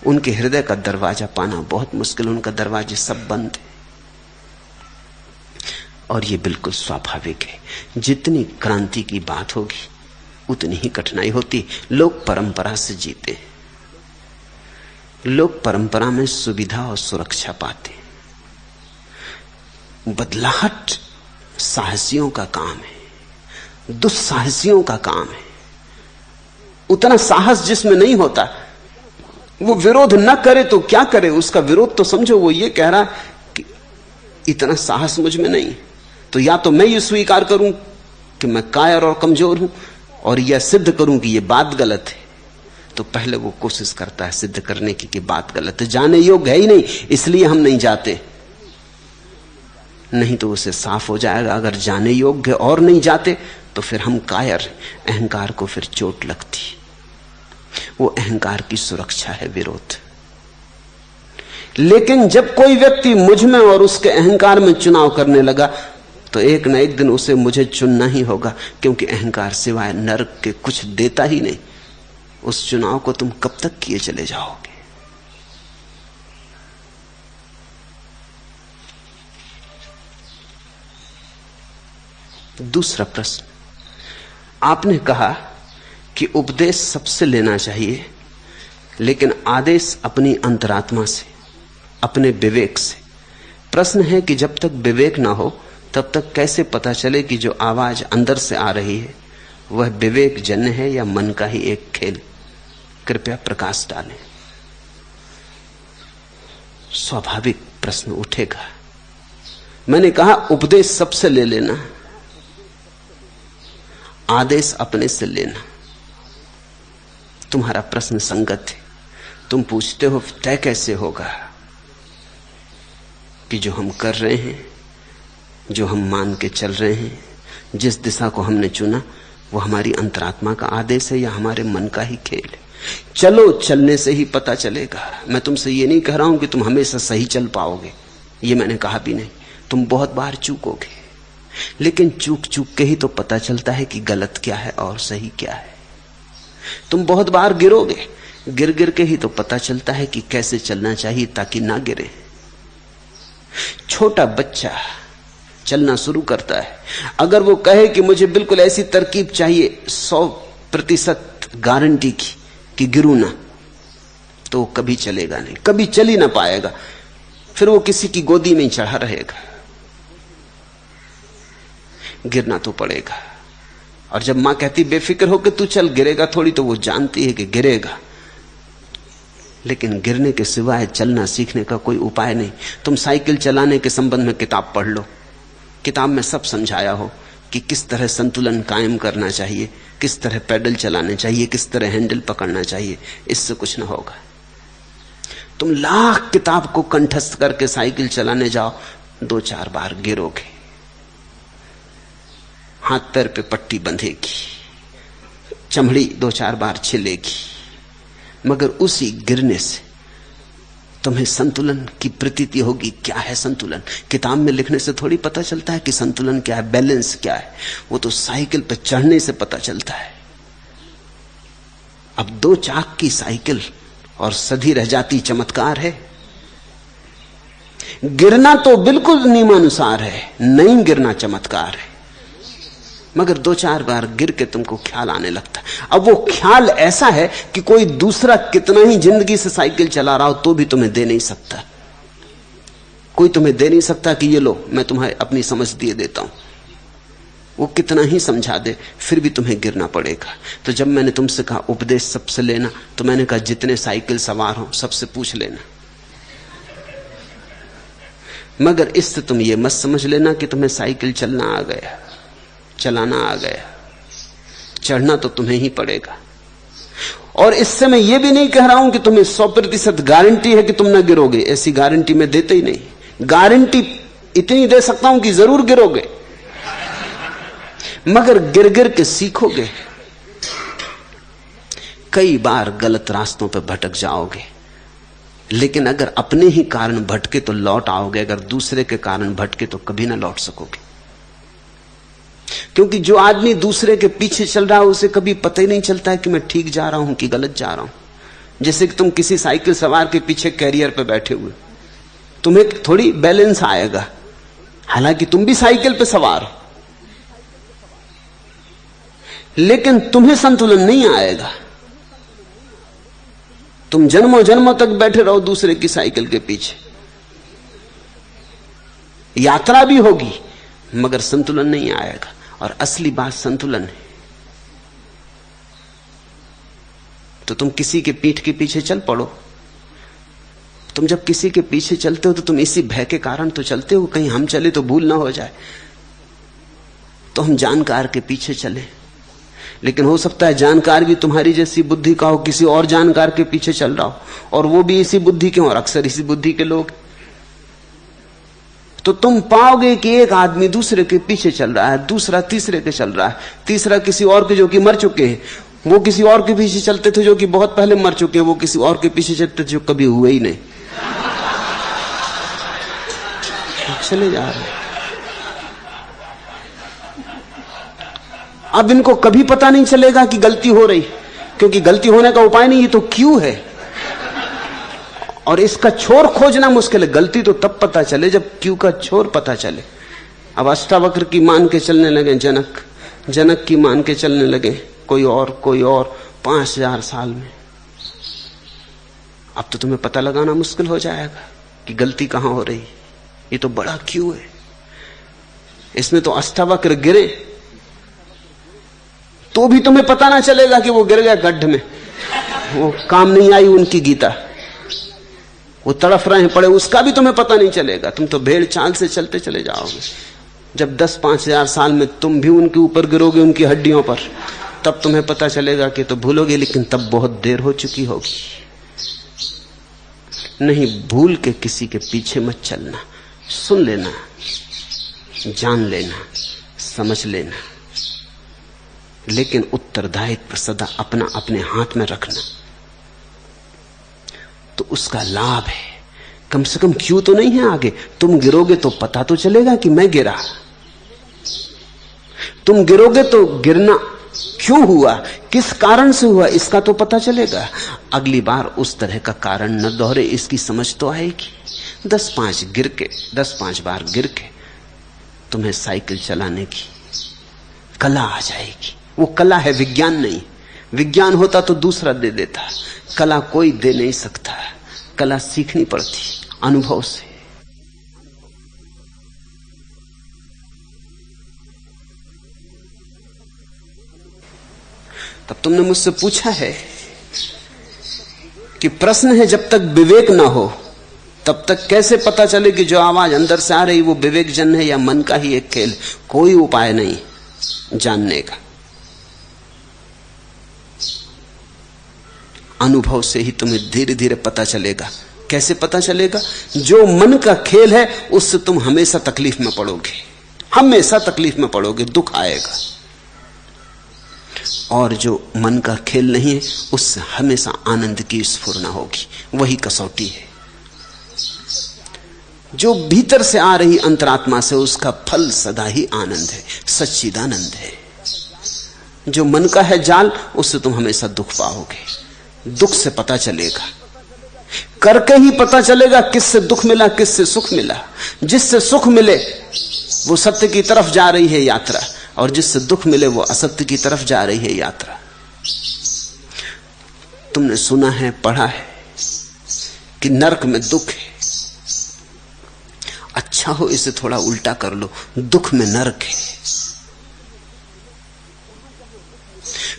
उनके हृदय का दरवाजा पाना बहुत मुश्किल, उनका दरवाजे सब बंद है। और ये बिल्कुल स्वाभाविक है। जितनी क्रांति की बात होगी उतनी ही कठिनाई होती। लोग परंपरा से जीते, लोग परंपरा में सुविधा और सुरक्षा पाते। बदलाहट साहसियों का काम है, दुस्साहसियों का काम है। उतना साहस जिसमें नहीं होता, वो विरोध न करे तो क्या करे। उसका विरोध तो समझो वो ये कह रहा कि इतना साहस मुझ में नहीं, तो या तो मैं ये स्वीकार करूं कि मैं कायर और कमजोर हूं, और यह सिद्ध करूं कि यह बात गलत है। तो पहले वो कोशिश करता है सिद्ध करने की कि बात गलत है, जाने योग्य है ही नहीं, इसलिए हम नहीं जाते। नहीं तो उसे साफ हो जाएगा, अगर जाने योग्य और नहीं जाते तो फिर हम कायर। अहंकार को फिर चोट लगती। वो अहंकार की सुरक्षा है विरोध। लेकिन जब कोई व्यक्ति मुझ में और उसके अहंकार में चुनाव करने लगा, तो एक न एक दिन उसे मुझे चुनना ही होगा, क्योंकि अहंकार सिवाय नरक के कुछ देता ही नहीं। उस चुनाव को तुम कब तक किए चले जाओगे? दूसरा प्रश्न, आपने कहा कि उपदेश सबसे लेना चाहिए, लेकिन आदेश अपनी अंतरात्मा से, अपने विवेक से। प्रश्न है कि जब तक विवेक ना हो तब तक कैसे पता चले कि जो आवाज अंदर से आ रही है वह विवेक जन्य है या मन का ही एक खेल? कृपया प्रकाश डालें। स्वाभाविक प्रश्न उठेगा। मैंने कहा उपदेश सबसे ले लेना, आदेश अपने से लेना। तुम्हारा प्रश्न संगत है। तुम पूछते हो तय कैसे होगा कि जो हम कर रहे हैं, जो हम मान के चल रहे हैं, जिस दिशा को हमने चुना, वो हमारी अंतरात्मा का आदेश है या हमारे मन का ही खेल है? चलो, चलने से ही पता चलेगा। मैं तुमसे ये नहीं कह रहा हूं कि तुम हमेशा सही चल पाओगे, ये मैंने कहा भी नहीं। तुम बहुत बार चूकोगे, लेकिन चूक चूक के ही तो पता चलता है कि गलत क्या है और सही क्या है। तुम बहुत बार गिरोगे, गिर गिर के ही तो पता चलता है कि कैसे चलना चाहिए ताकि ना गिरे। छोटा बच्चा चलना शुरू करता है, अगर वो कहे कि मुझे बिल्कुल ऐसी तरकीब चाहिए 100% गारंटी की कि गिरूं ना, तो कभी चलेगा नहीं, कभी चल ही ना पाएगा। फिर वो किसी की गोदी में ही चढ़ा रहेगा। गिरना तो पड़ेगा। और जब मां कहती बेफिक्र होकर तू चल, गिरेगा थोड़ी, तो वो जानती है कि गिरेगा, लेकिन गिरने के सिवाय चलना सीखने का कोई उपाय नहीं। तुम साइकिल चलाने के संबंध में किताब पढ़ लो, किताब में सब समझाया हो कि किस तरह संतुलन कायम करना चाहिए, किस तरह पैडल चलाने चाहिए, किस तरह हैंडल पकड़ना चाहिए। इससे कुछ ना होगा। तुम लाख किताब को कंठस्थ करके साइकिल चलाने जाओ, 2-4 बार गिरोगे, हाथ पैर पे पट्टी बंधेगी, चमड़ी 2-4 बार छिलेगी, मगर उसी गिरने से तुम्हें संतुलन की प्रतीति होगी। क्या है संतुलन? किताब में लिखने से थोड़ी पता चलता है कि संतुलन क्या है, बैलेंस क्या है। वो तो साइकिल पर चढ़ने से पता चलता है। अब 2 चाक की साइकिल और सधी रह जाती चमत्कार है। गिरना तो बिल्कुल नियमानुसार है, नहीं गिरना चमत्कार है। मगर 2-4 बार गिर के तुमको ख्याल आने लगता है। अब वो ख्याल ऐसा है कि कोई दूसरा कितना ही जिंदगी से साइकिल चला रहा हो तो भी तुम्हें दे नहीं सकता। कोई तुम्हें दे नहीं सकता कि ये लो मैं तुम्हें अपनी समझ दिए देता हूं। वो कितना ही समझा दे फिर भी तुम्हें गिरना पड़ेगा। तो जब मैंने तुमसे कहा उपदेश सबसे लेना, तो मैंने कहा जितने साइकिल सवार हो सबसे पूछ लेना, मगर इससे तुम ये मत समझ लेना कि तुम्हें साइकिल चलना आ गया, चलाना आ गया। चढ़ना तो तुम्हें ही पड़ेगा। और इससे मैं ये भी नहीं कह रहा हूं कि तुम्हें 100% गारंटी है कि तुम ना गिरोगे। ऐसी गारंटी मैं देते ही नहीं। गारंटी इतनी दे सकता हूं कि जरूर गिरोगे, मगर गिर गिर के सीखोगे। कई बार गलत रास्तों पर भटक जाओगे, लेकिन अगर अपने ही कारण भटके तो लौट आओगे। अगर दूसरे के कारण भटके तो कभी ना लौट सकोगे। क्योंकि जो आदमी दूसरे के पीछे चल रहा है उसे कभी पता ही नहीं चलता है कि मैं ठीक जा रहा हूं कि गलत जा रहा हूं। जैसे कि तुम किसी साइकिल सवार के पीछे कैरियर पे बैठे हुए, तुम्हें थोड़ी बैलेंस आएगा, हालांकि तुम भी साइकिल पे सवार हो, लेकिन तुम्हें संतुलन नहीं आएगा। तुम जन्मों जन्मों तक बैठे रहो दूसरे की साइकिल के पीछे। यात्रा भी होगी मगर संतुलन नहीं आएगा। और असली बात संतुलन है। तो तुम किसी के पीठ के पीछे चल पड़ो। तुम जब किसी के पीछे चलते हो तो तुम इसी भय के कारण तो चलते हो, कहीं हम चले तो भूल ना हो जाए। तो हम जानकार के पीछे चले, लेकिन हो सकता है जानकार भी तुम्हारी जैसी बुद्धि का हो, किसी और जानकार के पीछे चल रहा हो, और वो भी इसी बुद्धि के हो, और अक्सर इसी बुद्धि के लोग। तो तुम पाओगे कि एक आदमी दूसरे के पीछे चल रहा है, दूसरा तीसरे के चल रहा है, तीसरा किसी और के जो कि मर चुके हैं। वो किसी और के पीछे चलते थे जो कि बहुत पहले मर चुके हैं, वो किसी और के पीछे चलते थे जो कभी हुए ही नहीं, चले जा रहे। अब इनको कभी पता नहीं चलेगा कि गलती हो रही, क्योंकि गलती होने का उपाय नहीं, ये तो क्यों है और इसका छोर खोजना मुश्किल है। गलती तो तब पता चले जब क्यों का छोर पता चले। अब अष्टावक्र की मान के चलने लगे जनक, जनक की मान के चलने लगे कोई और 5000 साल में। अब तो तुम्हें पता लगाना मुश्किल हो जाएगा कि गलती कहां हो रही। ये तो बड़ा क्यों है। इसमें तो अष्टावक्र गिरे तो भी तुम्हें पता ना चलेगा कि वो गिर गया गड्ढ में, वो काम नहीं आई उनकी गीता, वो तड़फ रहे हैं पड़े, उसका भी तुम्हें पता नहीं चलेगा। तुम तो भेड़ चाल से चलते चले जाओगे। जब 10-5000 साल में तुम भी उनके ऊपर गिरोगे, उनकी हड्डियों पर, तब तुम्हें पता चलेगा कि तो भूलोगे, लेकिन तब बहुत देर हो चुकी होगी। नहीं, भूल के किसी के पीछे मत चलना। सुन लेना, जान लेना, समझ लेना, लेकिन उत्तरदायित्व सदा अपना अपने हाथ में रखना। तो उसका लाभ है। कम से कम क्यों तो नहीं है आगे। तुम गिरोगे तो पता तो चलेगा कि मैं गिरा। तुम गिरोगे तो गिरना क्यों हुआ, किस कारण से हुआ, इसका तो पता चलेगा। अगली बार उस तरह का कारण न दोहरे, इसकी समझ तो आएगी। 10-5 बार गिर के तुम्हें साइकिल चलाने की कला आ जाएगी। वो कला है, विज्ञान नहीं। विज्ञान होता तो दूसरा दे देता, कला कोई दे नहीं सकता। कला सीखनी पड़ती अनुभव से। तब तुमने मुझसे पूछा है कि प्रश्न है, जब तक विवेक ना हो तब तक कैसे पता चले कि जो आवाज अंदर से आ रही वो विवेक जन है या मन का ही एक खेल। कोई उपाय नहीं जानने का, अनुभव से ही तुम्हें धीरे धीरे पता चलेगा। कैसे पता चलेगा? जो मन का खेल है उससे तुम हमेशा तकलीफ में पड़ोगे, हमेशा तकलीफ में पड़ोगे, दुख आएगा। और जो मन का खेल नहीं है उससे हमेशा आनंद की स्फुरना होगी। वही कसौटी है। जो भीतर से आ रही अंतरात्मा से, उसका फल सदा ही आनंद है, सच्चिदानंद है। जो मन का है जाल, उससे तुम हमेशा दुख पाओगे। दुख से पता चलेगा, करके ही पता चलेगा किससे दुख मिला, किससे सुख मिला। जिससे सुख मिले वो सत्य की तरफ जा रही है यात्रा, और जिससे दुख मिले वो असत्य की तरफ जा रही है यात्रा। तुमने सुना है, पढ़ा है कि नरक में दुख है। अच्छा हो इसे थोड़ा उल्टा कर लो, दुख में नरक है।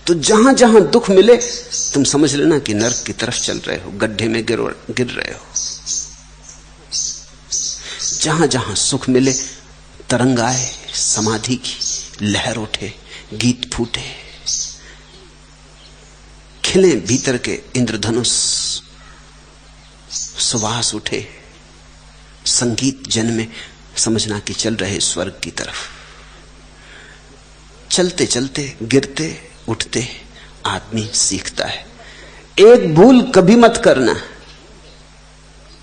तो जहां जहां दुख मिले तुम समझ लेना कि नरक की तरफ चल रहे हो, गड्ढे में गिर रहे हो। जहां जहां सुख मिले तरंग आए, समाधि की लहर उठे, गीत फूटे, खिले भीतर के इंद्रधनुष, सुवास उठे, संगीत जन्मे, समझना कि चल रहे स्वर्ग की तरफ। चलते चलते, गिरते उठते आदमी सीखता है। एक भूल कभी मत करना,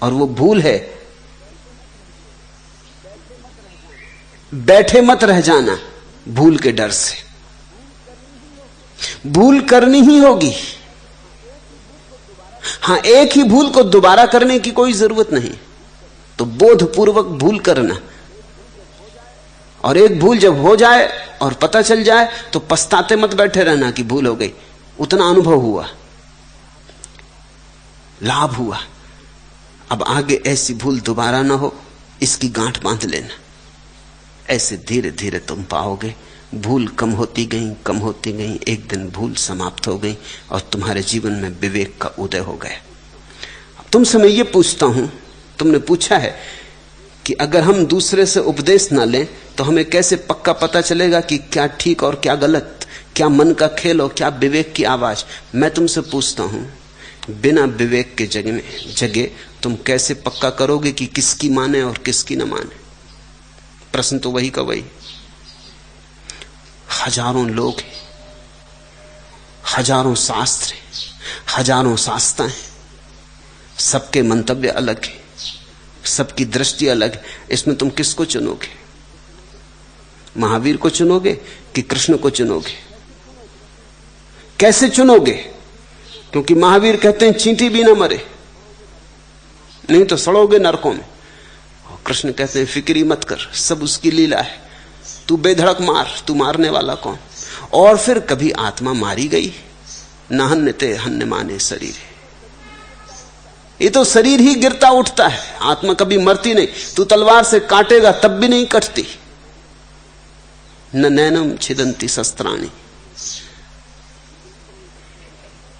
और वो भूल है बैठे मत रह जाना भूल के डर से। भूल करनी ही होगी। हां, एक ही भूल को दोबारा करने की कोई जरूरत नहीं, तो बोधपूर्वक भूल करना। और एक भूल जब हो जाए और पता चल जाए तो पछताते मत बैठे रहना कि भूल हो गई। उतना अनुभव हुआ, लाभ हुआ, अब आगे ऐसी भूल दोबारा ना हो, इसकी गांठ बांध लेना। ऐसे धीरे धीरे तुम पाओगे भूल कम होती गई, कम होती गई, एक दिन भूल समाप्त हो गई और तुम्हारे जीवन में विवेक का उदय हो गया। तुमसे मैं ये पूछता हूं, तुमने पूछा है कि अगर हम दूसरे से उपदेश ना लें तो हमें कैसे पक्का पता चलेगा कि क्या ठीक और क्या गलत, क्या मन का खेल और क्या विवेक की आवाज। मैं तुमसे पूछता हूं, बिना विवेक के जगह तुम कैसे पक्का करोगे कि किसकी माने और किसकी न माने? प्रश्न तो वही का वही। हजारों लोग हैं, हजारों शास्त्र हैं, हजारों शास्त्राएं, सबके मंतव्य अलग है, सबकी दृष्टि अलग है। इसमें तुम किसको चुनोगे? महावीर को चुनोगे कि कृष्ण को चुनोगे? कैसे चुनोगे? क्योंकि महावीर कहते हैं चींटी भी ना मरे, नहीं तो सड़ोगे नरकों में। और कृष्ण कहते हैं फिक्री मत कर, सब उसकी लीला है, तू बेधड़क मार, तू मारने वाला कौन? और फिर कभी आत्मा मारी गई, न हन्यते हन्य माने शरीर। ये तो शरीर ही गिरता उठता है, आत्मा कभी मरती नहीं। तू तलवार से काटेगा तब भी नहीं कटती। न नैनम छिदंती शस्त्राणी।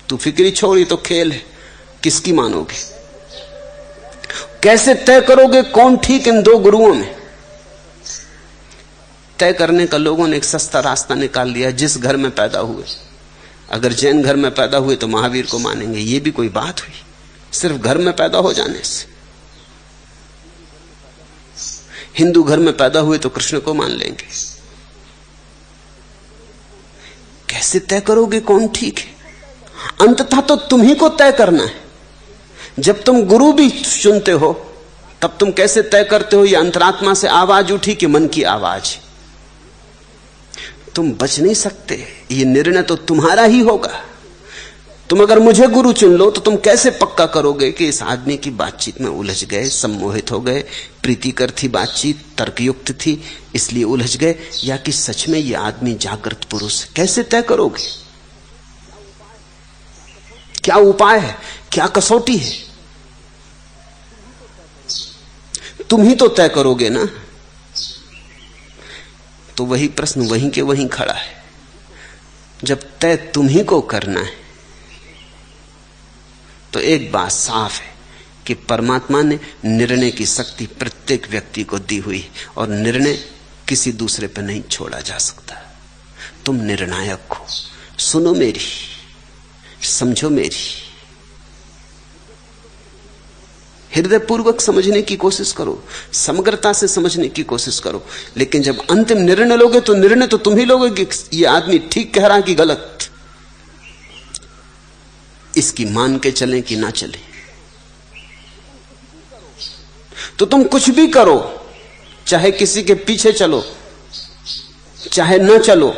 तू फिक्री छोड़ी तो खेल है, किसकी मानोगे? कैसे तय करोगे कौन ठीक इन दो गुरुओं में? तय करने का लोगों ने एक सस्ता रास्ता निकाल लिया, जिस घर में पैदा हुए। अगर जैन घर में पैदा हुए तो महावीर को मानेंगे, ये भी कोई बात हुई सिर्फ घर में पैदा हो जाने से? हिंदू घर में पैदा हुए तो कृष्ण को मान लेंगे। कैसे तय करोगे कौन ठीक है? अंततः तो तुम ही को तय करना है। जब तुम गुरु भी चुनते हो तब तुम कैसे तय करते हो ये अंतरात्मा से आवाज उठी कि मन की आवाज? तुम बच नहीं सकते, ये निर्णय तो तुम्हारा ही होगा। तुम अगर मुझे गुरु चुन लो तो तुम कैसे पक्का करोगे कि इस आदमी की बातचीत में उलझ गए, सम्मोहित हो गए, प्रीतिकर थी बातचीत, तर्कयुक्त थी इसलिए उलझ गए, या कि सच में यह आदमी जागृत पुरुष है? कैसे तय करोगे? क्या उपाय है, क्या कसौटी है? तुम ही तो तय करोगे ना। तो वही प्रश्न वहीं के वहीं खड़ा है। जब तय तुम ही को करना है तो एक बात साफ है कि परमात्मा ने निर्णय की शक्ति प्रत्येक व्यक्ति को दी हुई, और निर्णय किसी दूसरे पर नहीं छोड़ा जा सकता। तुम निर्णायक हो। सुनो मेरी, समझो मेरी, हृदयपूर्वक समझने की कोशिश करो, समग्रता से समझने की कोशिश करो। लेकिन जब अंतिम निर्णय लोगे तो निर्णय तो तुम ही लोगे कि यह आदमी ठीक कह रहा कि गलत, इसकी मान के चलें कि ना चलें। तो तुम कुछ भी करो, चाहे किसी के पीछे चलो, चाहे न चलो,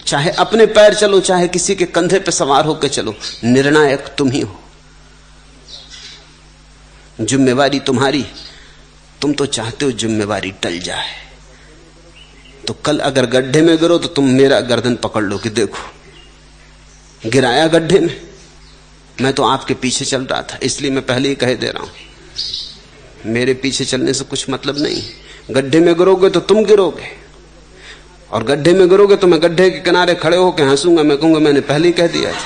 चाहे अपने पैर चलो, चाहे किसी के कंधे पे सवार होकर चलो, निर्णायक तुम ही हो। जिम्मेवारी तुम्हारी। तुम तो चाहते हो जिम्मेवारी टल जाए, तो कल अगर गड्ढे में गिरो तो तुम मेरा गर्दन पकड़ लो कि देखो गिराया गड्ढे में, मैं तो आपके पीछे चल रहा था, इसलिए मैं पहले ही कह दे रहा हूं मेरे पीछे चलने से कुछ मतलब नहीं। गड्ढे में गिरोगे तो तुम गिरोगे, और गड्ढे में गिरोगे तो मैं गड्ढे के किनारे खड़े होकर हंसूंगा, मैं कहूंगा मैंने पहले ही कह दिया था।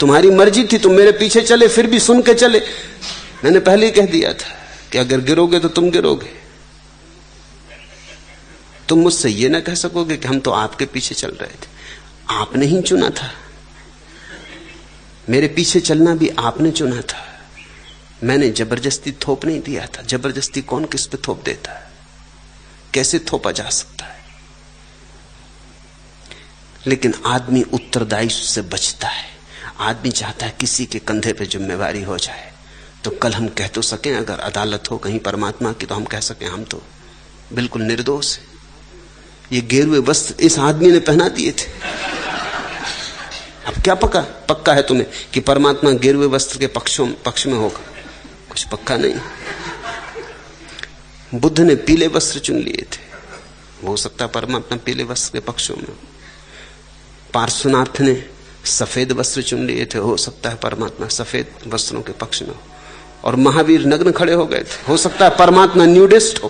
तुम्हारी मर्जी थी, तुम मेरे पीछे चले, फिर भी सुन के चले, मैंने पहले ही कह दिया था कि अगर गिरोगे तो तुम गिरोगे। तुम मुझसे ये ना कह सकोगे कि हम तो आपके पीछे चल रहे थे, आपने ही चुना था, मेरे पीछे चलना भी आपने चुना था, मैंने जबरदस्ती थोप नहीं दिया था। जबरदस्ती कौन किस पे थोप देता है, कैसे थोपा जा सकता है? लेकिन आदमी उत्तरदायित्व से बचता है, आदमी चाहता है किसी के कंधे पे जिम्मेवारी हो जाए, तो कल हम कह तो सकें, अगर अदालत हो कहीं परमात्मा की, तो हम कह सकें हम तो बिल्कुल निर्दोष है, ये गेरुए वस्त्र इस आदमी ने पहना दिए थे। अब क्या पक्का है तुम्हें कि परमात्मा गेरुए वस्त्र के पक्ष में होगा? कुछ पक्का नहीं। बुद्ध ने पीले वस्त्र चुन लिए थे, हो सकता है परमात्मा पीले वस्त्र के पक्षों में। पार्श्वनाथ ने सफेद वस्त्र चुन लिए थे, हो सकता है परमात्मा सफेद वस्त्रों के पक्ष में हो। और महावीर नग्न खड़े हो गए थे, हो सकता है परमात्मा न्यूडिस्ट हो।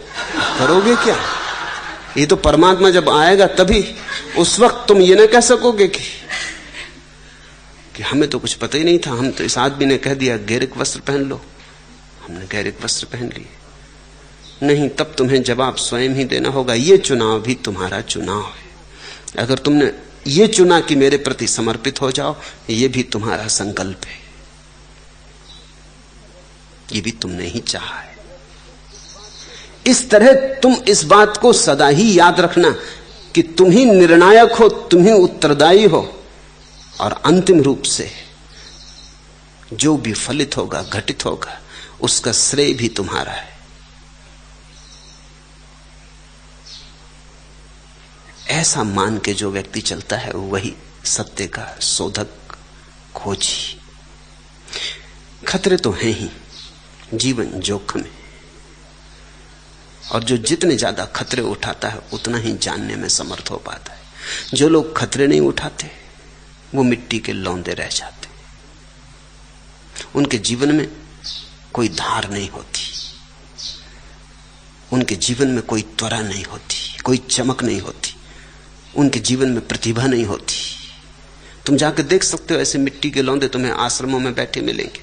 करोगे क्या? ये तो परमात्मा जब आएगा तभी, उस वक्त तुम ये ना कह सकोगे कि हमें तो कुछ पता ही नहीं था, हम तो इस आदमी ने कह दिया गैरिक वस्त्र पहन लो, हमने गैरिक वस्त्र पहन लिए। नहीं, तब तुम्हें जवाब स्वयं ही देना होगा। ये चुनाव भी तुम्हारा चुनाव है। अगर तुमने ये चुना कि मेरे प्रति समर्पित हो जाओ, ये भी तुम्हारा संकल्प है, ये भी तुमने ही चाहा है। इस तरह तुम इस बात को सदा ही याद रखना कि तुम ही निर्णायक हो, तुम ही उत्तरदायी हो, और अंतिम रूप से जो भी फलित होगा, घटित होगा, उसका श्रेय भी तुम्हारा है। ऐसा मान के जो व्यक्ति चलता है वही सत्य का शोधक, खोजी। खतरे तो हैं ही, जीवन जोखिम है, और जो जितने ज्यादा खतरे उठाता है उतना ही जानने में समर्थ हो पाता है। जो लोग खतरे नहीं उठाते वो मिट्टी के लौंदे रह जाते, उनके जीवन में कोई धार नहीं होती, उनके जीवन में कोई त्वरा नहीं होती, कोई चमक नहीं होती, उनके जीवन में प्रतिभा नहीं होती। तुम जाकर देख सकते हो, ऐसे मिट्टी के लौंदे तुम्हें आश्रमों में बैठे मिलेंगे,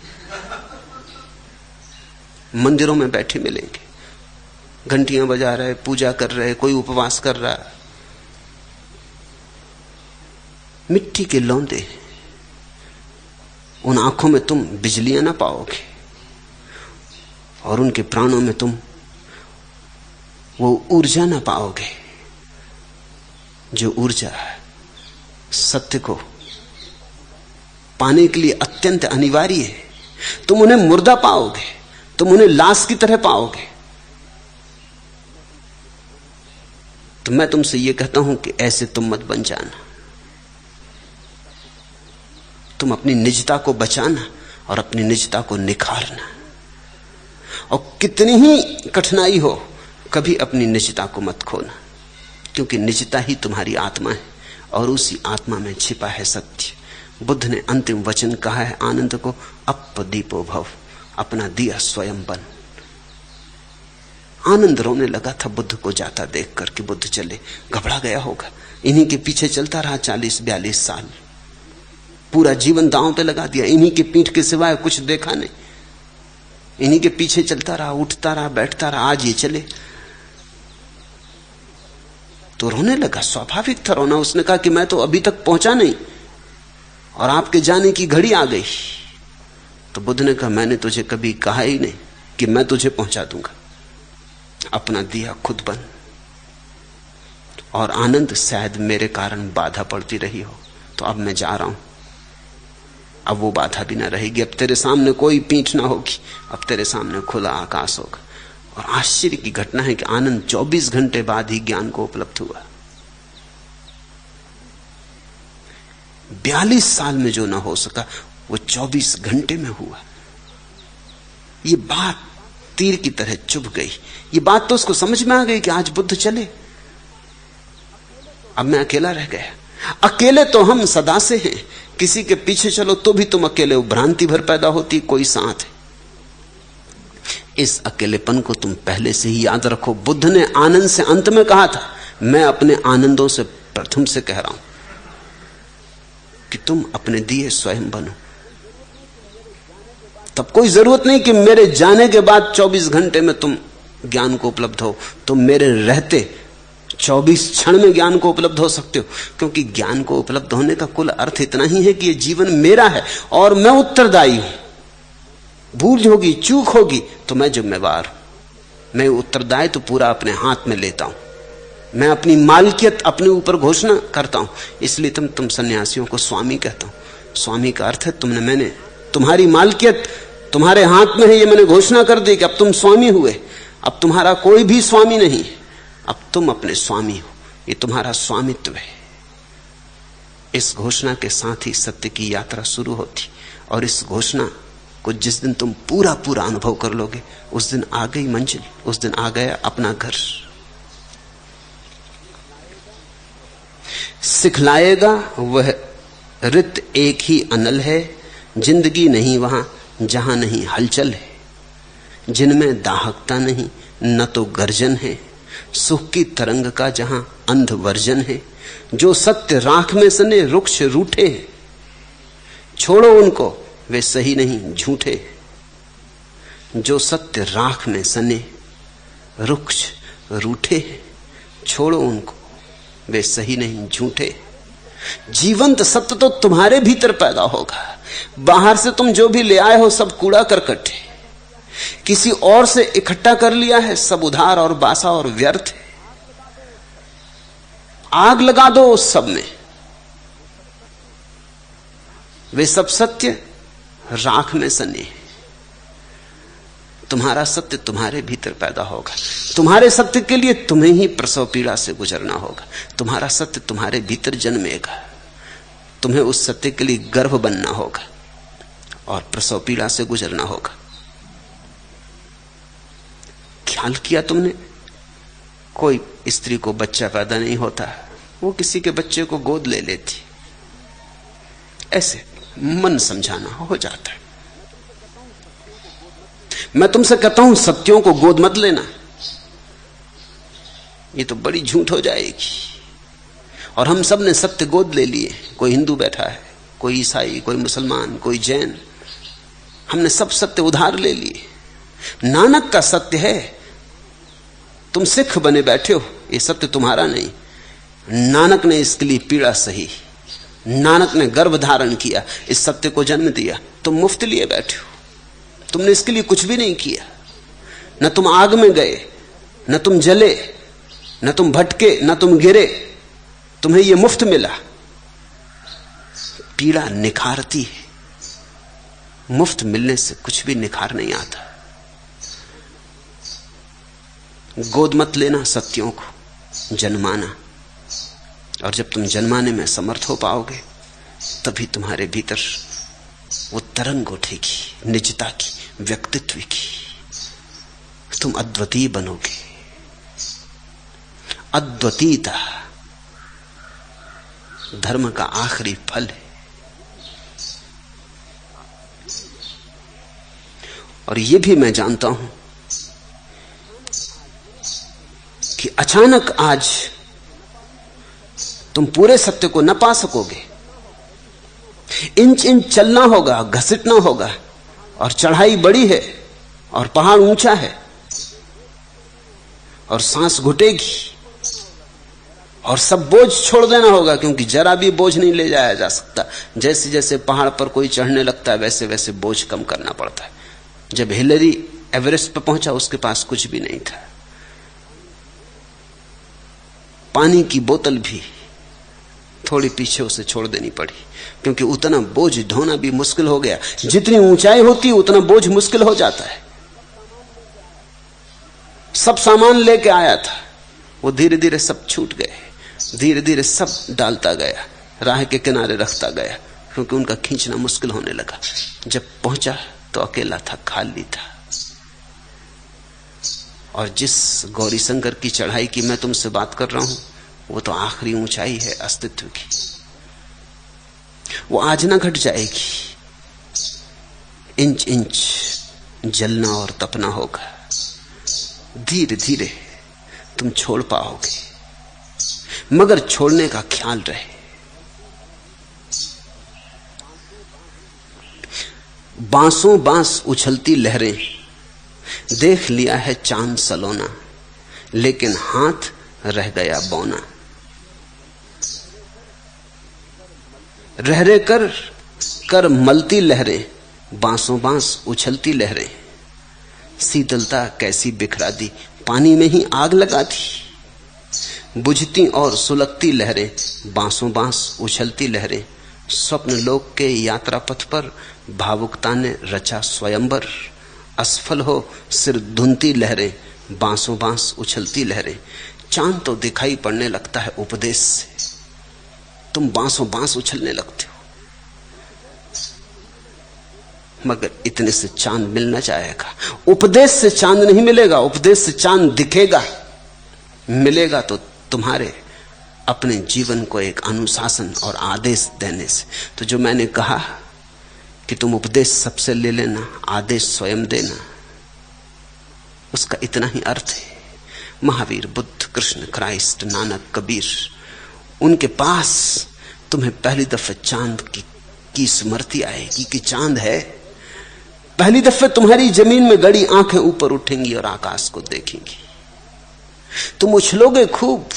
मंदिरों में बैठे मिलेंगे, घंटियां बजा रहे, पूजा कर रहे, कोई उपवास कर रहा है। मिट्टी के लौंदे, उन आंखों में तुम बिजलियां ना पाओगे, और उनके प्राणों में तुम वो ऊर्जा ना पाओगे जो ऊर्जा सत्य को पाने के लिए अत्यंत अनिवार्य है। तुम उन्हें मुर्दा पाओगे, तुम उन्हें लाश की तरह पाओगे। तो मैं तुमसे यह कहता हूं कि ऐसे तुम मत बन जाना। तुम अपनी निजता को बचाना और अपनी निजता को निखारना, और कितनी ही कठिनाई हो कभी अपनी निजता को मत खोना, क्योंकि निजता ही तुम्हारी आत्मा है, और उसी आत्मा में छिपा है सत्य। बुद्ध ने अंतिम वचन कहा है आनंद को, अपदीपो भव, अपना दिया स्वयं बन। आनंद रोने लगा था बुद्ध को जाता देखकर कि बुद्ध चले, घबरा गया होगा। इन्हीं के पीछे चलता रहा 40-42 साल, पूरा जीवन दांव पे लगा दिया, इन्हीं के पीठ के सिवाय कुछ देखा नहीं, इन्हीं के पीछे चलता रहा, उठता रहा, बैठता रहा, आज ये चले तो रोने लगा। स्वाभाविक था रोना। उसने कहा कि मैं तो अभी तक पहुंचा नहीं और आपके जाने की घड़ी आ गई। तो बुद्ध ने कहा मैंने तुझे कभी कहा ही नहीं कि मैं तुझे पहुंचा दूंगा, अपना दिया खुद बन। और आनंद शायद मेरे कारण बाधा पड़ती रही हो, तो अब मैं जा रहा हूं, अब वो बाधा भी ना रहेगी, अब तेरे सामने कोई पीठ ना होगी, अब तेरे सामने खुला आकाश होगा। और आश्चर्य की घटना है कि आनंद 24 घंटे बाद ही ज्ञान को उपलब्ध हुआ। 42 साल में जो ना हो सका वो 24 घंटे में हुआ। ये बात तीर की तरह चुभ गई। ये बात तो उसको समझ में आ गई कि आज बुद्ध चले, अब मैं अकेला रह गया। अकेले तो हम सदा से हैं, किसी के पीछे चलो तो भी तुम अकेले हो, भ्रांति भर पैदा होती, कोई साथ है। इस अकेलेपन को तुम पहले से ही याद रखो। बुद्ध ने आनंद से अंत में कहा था, मैं अपने आनंदों से प्रथम से कह रहा हूं कि तुम अपने दिए स्वयं बनो। तब कोई जरूरत नहीं कि मेरे जाने के बाद 24 घंटे में तुम ज्ञान को उपलब्ध हो। तुम मेरे रहते 24 क्षण में ज्ञान को उपलब्ध हो सकते हो, क्योंकि ज्ञान को उपलब्ध होने का कुल अर्थ इतना ही है कि यह जीवन मेरा है और मैं उत्तरदायी हूं। भूल होगी, चूक होगी तो मैं जिम्मेवार हूं। मैं उत्तरदायित्व तो पूरा अपने हाथ में लेता हूं। मैं अपनी मालकियत अपने ऊपर घोषणा करता हूं। इसलिए तुम सन्यासियों को स्वामी कहता हूं। स्वामी का अर्थ है मैंने तुम्हारी मालकियत तुम्हारे हाथ में है, ये मैंने घोषणा कर दी कि अब तुम स्वामी हुए। अब तुम्हारा कोई भी स्वामी नहीं, अब तुम अपने स्वामी हो, ये तुम्हारा स्वामित्व है। इस घोषणा के साथ ही सत्य की यात्रा शुरू होती, और इस घोषणा को जिस दिन तुम पूरा पूरा अनुभव कर लोगे, उस दिन आ गई मंजिल, उस दिन आ गया अपना घर। सिखलाएगा वह रित एक ही अनल है, जिंदगी नहीं वहां जहां नहीं हलचल है। जिनमें दाहकता नहीं न तो गर्जन है, सुख की तरंग का जहां अंध वर्जन है। जो सत्य राख में सने रुक्ष रूठे, छोड़ो उनको वे सही नहीं झूठे। जो सत्य राख में सने रुक्ष रूठे, छोड़ो उनको वे सही नहीं झूठे। जीवंत सत्य तो तुम्हारे भीतर पैदा होगा। बाहर से तुम जो भी ले आए हो सब कूड़ा करकट है, किसी और से इकट्ठा कर लिया है, सब उधार और बासा और व्यर्थ है। आग लगा दो उस सब में, वे सब सत्य राख में सने। तुम्हारा सत्य तुम्हारे भीतर पैदा होगा। तुम्हारे सत्य के लिए तुम्हें ही प्रसव पीड़ा से गुजरना होगा। तुम्हारा सत्य तुम्हारे भीतर जन्मेगा। तुम्हें उस सत्य के लिए गर्भ बनना होगा और प्रसव पीड़ा से गुजरना होगा। ख्याल किया तुमने, कोई स्त्री को बच्चा पैदा नहीं होता, वो किसी के बच्चे को गोद ले लेती, ऐसे मन समझाना हो जाता है। मैं तुमसे कहता हूं सत्यों को गोद मत लेना, ये तो बड़ी झूठ हो जाएगी। और हम सब ने सत्य गोद ले लिए। कोई हिंदू बैठा है, कोई ईसाई, कोई मुसलमान, कोई जैन, हमने सब सत्य उधार ले लिए। नानक का सत्य है, तुम सिख बने बैठे हो, ये सत्य तुम्हारा नहीं। नानक ने इसके लिए पीड़ा सही, नानक ने गर्भ धारण किया, इस सत्य को जन्म दिया। तुम मुफ्त लिए बैठे हो, तुमने इसके लिए कुछ भी नहीं किया। न तुम आग में गए, न तुम जले, न तुम भटके, न तुम गिरे, तुम्हें यह मुफ्त मिला। पीड़ा निखारती है, मुफ्त मिलने से कुछ भी निखार नहीं आता। गोद मत लेना सत्यों को, जन्माना। और जब तुम जन्माने में समर्थ हो पाओगे, तभी तुम्हारे भीतर वो तरंग उठेगी निजता की, व्यक्तित्व की। तुम अद्वितीय बनोगे। अद्वितीयता धर्म का आखिरी फल है। और यह भी मैं जानता हूं कि अचानक आज तुम पूरे सत्य को न पा सकोगे। इंच इंच चलना होगा, घसीटना होगा, और चढ़ाई बड़ी है और पहाड़ ऊंचा है और सांस घुटेगी और सब बोझ छोड़ देना होगा, क्योंकि जरा भी बोझ नहीं ले जाया जा सकता। जैसे जैसे पहाड़ पर कोई चढ़ने लगता है, वैसे वैसे बोझ कम करना पड़ता है। जब हिलरी एवरेस्ट पर पहुंचा, उसके पास कुछ भी नहीं था। पानी की बोतल भी थोड़ी पीछे उसे छोड़ देनी पड़ी, क्योंकि उतना बोझ ढोना भी मुश्किल हो गया। जितनी ऊंचाई होती उतना बोझ मुश्किल हो जाता है। सब सामान लेके आया था, वो धीरे धीरे सब छूट गए, धीरे धीरे सब डालता गया, राह के किनारे रखता गया, क्योंकि उनका खींचना मुश्किल होने लगा। जब पहुंचा तो अकेला था, खाली था। और जिस गौरी शंकर की चढ़ाई की मैं तुमसे बात कर रहा हूं, वो तो आखिरी ऊंचाई है अस्तित्व की। वो आज ना घट जाएगी, इंच इंच जलना और तपना होगा। धीरे धीरे तुम छोड़ पाओगे, मगर छोड़ने का ख्याल रहे। बांसों बांस उछलती लहरें, देख लिया है चांद सलोना, लेकिन हाथ रह गया बौना। रह रह कर मलती लहरें, बांसों बांस उछलती लहरें, शीतलता कैसी बिखरा दी, पानी में ही आग लगा दी। बुझती और सुलगती लहरें, बांसों बांस उछलती लहरें, स्वप्न लोक के यात्रा पथ पर भावुकता ने रचा स्वयंवर। असफल हो सिर धुनती लहरें, बांसों बांस उछलती लहरें। चांद तो दिखाई पड़ने लगता है उपदेश से, तुम बांसों बांस उछलने लगते हो। मगर इतने से चांद मिल न जाएगा। उपदेश से चांद नहीं मिलेगा, उपदेश से चांद दिखेगा। मिलेगा तो तुम्हारे अपने जीवन को एक अनुशासन और आदेश देने से। तो जो मैंने कहा कि तुम उपदेश सबसे ले लेना, आदेश स्वयं देना, उसका इतना ही अर्थ है। महावीर, बुद्ध, कृष्ण, क्राइस्ट, नानक, कबीर, उनके पास तुम्हें पहली दफे चांद की स्मृति आएगी कि चांद है। पहली दफे तुम्हारी जमीन में गड़ी आंखें ऊपर उठेंगी और आकाश को देखेंगी। तुम उछलोगे खूब,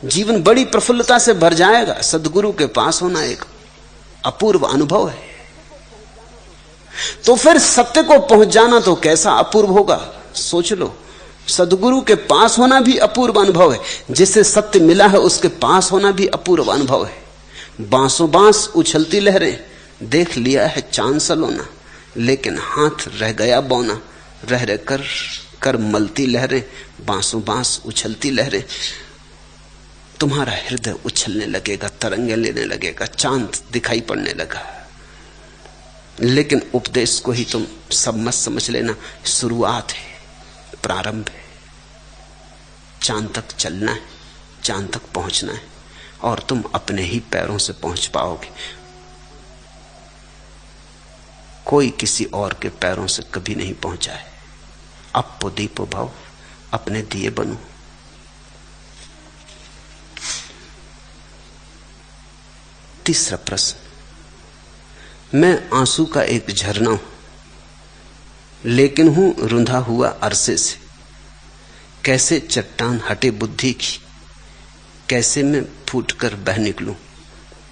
जीवन बड़ी प्रफुल्लता से भर जाएगा। सदगुरु के पास होना एक अपूर्व अनुभव है। तो फिर सत्य को पहुंच जाना तो कैसा अपूर्व होगा, सोच लो। सदगुरु के पास होना भी अपूर्व अनुभव है, जिसे सत्य मिला है उसके पास होना भी अपूर्व अनुभव है। बांसों बांस उछलती लहरें, देख लिया है चांद सलोना, लेकिन हाथ रह गया बौना। रह रह कर मलती लहरें, बांसों बांस उछलती लहरें। तुम्हारा हृदय उछलने लगेगा, तरंगे लेने लगेगा, चांद दिखाई पड़ने लगा। लेकिन उपदेश को ही तुम सब मत समझ लेना, शुरुआत है, प्रारंभ है। चांद तक चलना है, चांद तक पहुंचना है, और तुम अपने ही पैरों से पहुंच पाओगे। कोई किसी और के पैरों से कभी नहीं पहुंचा है। अपो दीपो भव, अपने दिए बनो। तीसरा प्रश्न, मैं आंसू का एक झरना हूं, लेकिन हूं रुंधा हुआ अरसे से। कैसे चट्टान हटे बुद्धि की, कैसे मैं फूटकर बह निकलूं।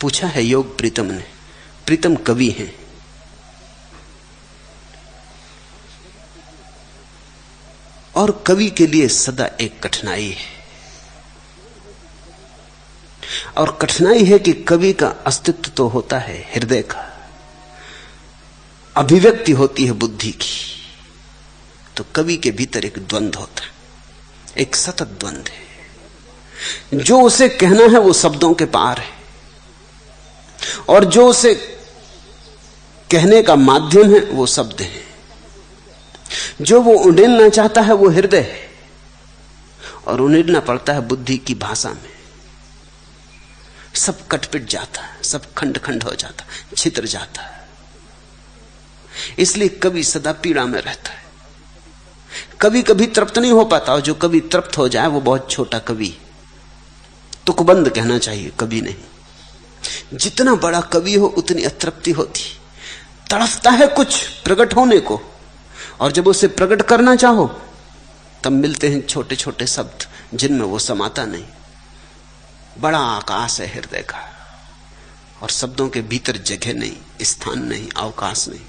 पूछा है योग प्रीतम ने। प्रीतम कवि हैं। और कवि के लिए सदा एक कठिनाई है, और कठिनाई है कि कवि का अस्तित्व तो होता है हृदय का, अभिव्यक्ति होती है बुद्धि की। तो कवि के भीतर एक द्वंद्व होता है, एक सतत द्वंद्व है। जो उसे कहना है वो शब्दों के पार है, और जो उसे कहने का माध्यम है वो शब्द है। जो वो उड़ेलना चाहता है वो हृदय है, और उड़ेलना पड़ता है बुद्धि की भाषा में। सब कटपिट जाता है, सब खंड खंड हो जाता है, छितर जाता है। इसलिए कवि सदा पीड़ा में रहता है। कभी कभी तृप्त नहीं हो पाता, और जो कभी तृप्त हो जाए वो बहुत छोटा कवि, तुकबंद कहना चाहिए, कवि नहीं। जितना बड़ा कवि हो उतनी अतृप्ति होती। तड़पता है कुछ प्रकट होने को, और जब उसे प्रकट करना चाहो तब मिलते हैं छोटे छोटे शब्द जिनमें वो समाता नहीं। बड़ा आकाश है हृदय का, और शब्दों के भीतर जगह नहीं, स्थान नहीं, अवकाश नहीं।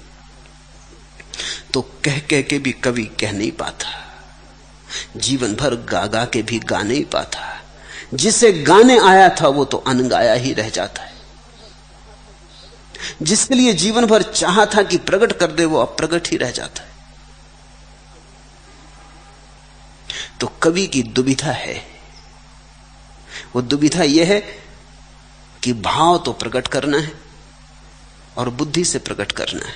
तो कह कह के भी कवि कह नहीं पाता, जीवन भर गा गा के भी गा नहीं पाता। जिसे गाने आया था वो तो अनगाया ही रह जाता है। जिसके लिए जीवन भर चाहा था कि प्रकट कर दे वो अप्रगट ही रह जाता है। तो कवि की दुविधा है। वो दुविधा यह है कि भाव तो प्रकट करना है और बुद्धि से प्रकट करना है।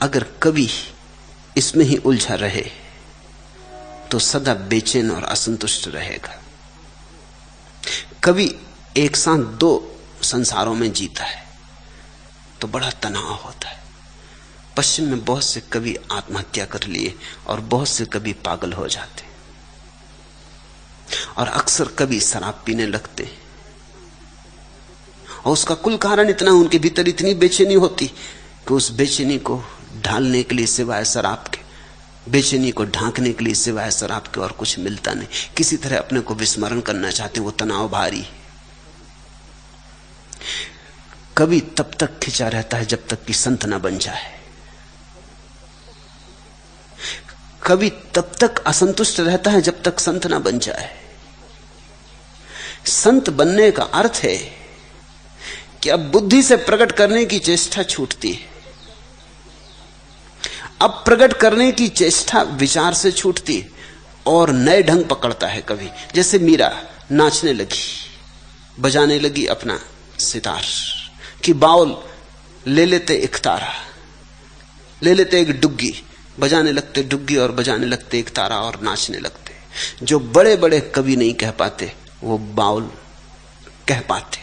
अगर कवि इसमें ही उलझा रहे तो सदा बेचैन और असंतुष्ट रहेगा। कवि एक साथ दो संसारों में जीता है तो बड़ा तनाव होता है। पश्चिम में बहुत से कवि आत्महत्या कर लिए और बहुत से कवि पागल हो जाते, और अक्सर कवि शराब पीने लगते, और उसका कुल कारण इतना, उनके भीतर इतनी बेचैनी होती कि उस बेचैनी को ढालने के लिए सिवाय शराब के, बेचैनी को ढांकने के लिए सिवाय शराब के और कुछ मिलता नहीं। किसी तरह अपने को विस्मरण करना चाहते, वो तनाव भारी। कवि तब तक खिंचा रहता है जब तक कि संत न बन जाए। कवि तब तक असंतुष्ट रहता है जब तक संत न बन जाए। संत बनने का अर्थ है कि अब बुद्धि से प्रकट करने की चेष्टा छूटती है, अब प्रकट करने की चेष्टा विचार से छूटती है और नए ढंग पकड़ता है कवि। जैसे मीरा नाचने लगी, बजाने लगी अपना सितार कि बाउल ले लेते एक तारा, ले लेते एक डुग्गी, बजाने लगते डुग्गी और बजाने लगते एक तारा और नाचने लगते। जो बड़े बड़े कवि नहीं कह पाते वो बाउल कह पाते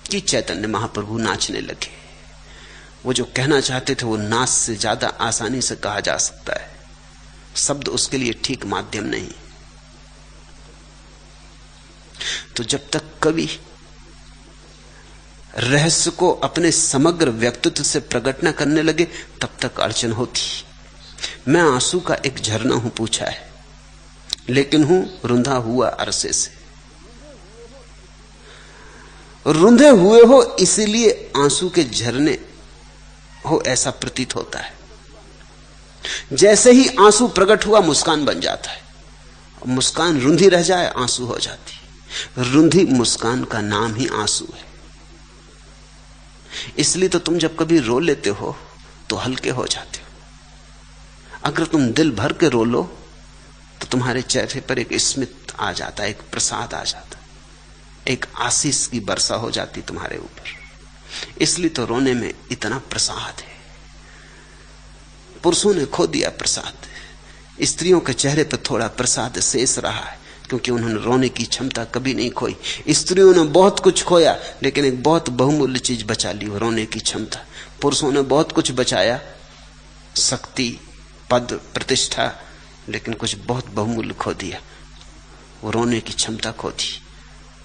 कि चैतन्य महाप्रभु नाचने लगे। वो जो कहना चाहते थे वो नाच से ज्यादा आसानी से कहा जा सकता है, शब्द उसके लिए ठीक माध्यम नहीं। तो जब तक कवि रहस्य को अपने समग्र व्यक्तित्व से प्रकट न करने लगे तब तक अड़चन होती। मैं आंसू का एक झरना हूं पूछा है, लेकिन हूं रुंधा हुआ अरसे से। रुंधे हुए हो इसीलिए आंसू के झरने हो ऐसा प्रतीत होता है। जैसे ही आंसू प्रकट हुआ मुस्कान बन जाता है, मुस्कान रुंधी रह जाए आंसू हो जाती। रुंधी मुस्कान का नाम ही आंसू है। इसलिए तो तुम जब कभी रो लेते हो तो हल्के हो जाते हो। अगर तुम दिल भर के रो लो तो तुम्हारे चेहरे पर एक स्मित आ जाता है, एक प्रसाद आ जाता है, एक आशीष की वर्षा हो जाती तुम्हारे ऊपर। इसलिए तो रोने में इतना प्रसाद है। पुरुषों ने खो दिया प्रसाद, स्त्रियों के चेहरे पर थोड़ा प्रसाद शेष रहा है क्योंकि उन्होंने रोने की क्षमता कभी नहीं खोई। स्त्रियों ने बहुत कुछ खोया लेकिन एक बहुत बहुमूल्य चीज बचा ली, रोने की क्षमता। पुरुषों ने बहुत कुछ बचाया, शक्ति, पद, प्रतिष्ठा, लेकिन कुछ बहुत बहुमूल्य खो दिया, वो रोने की क्षमता खो दी।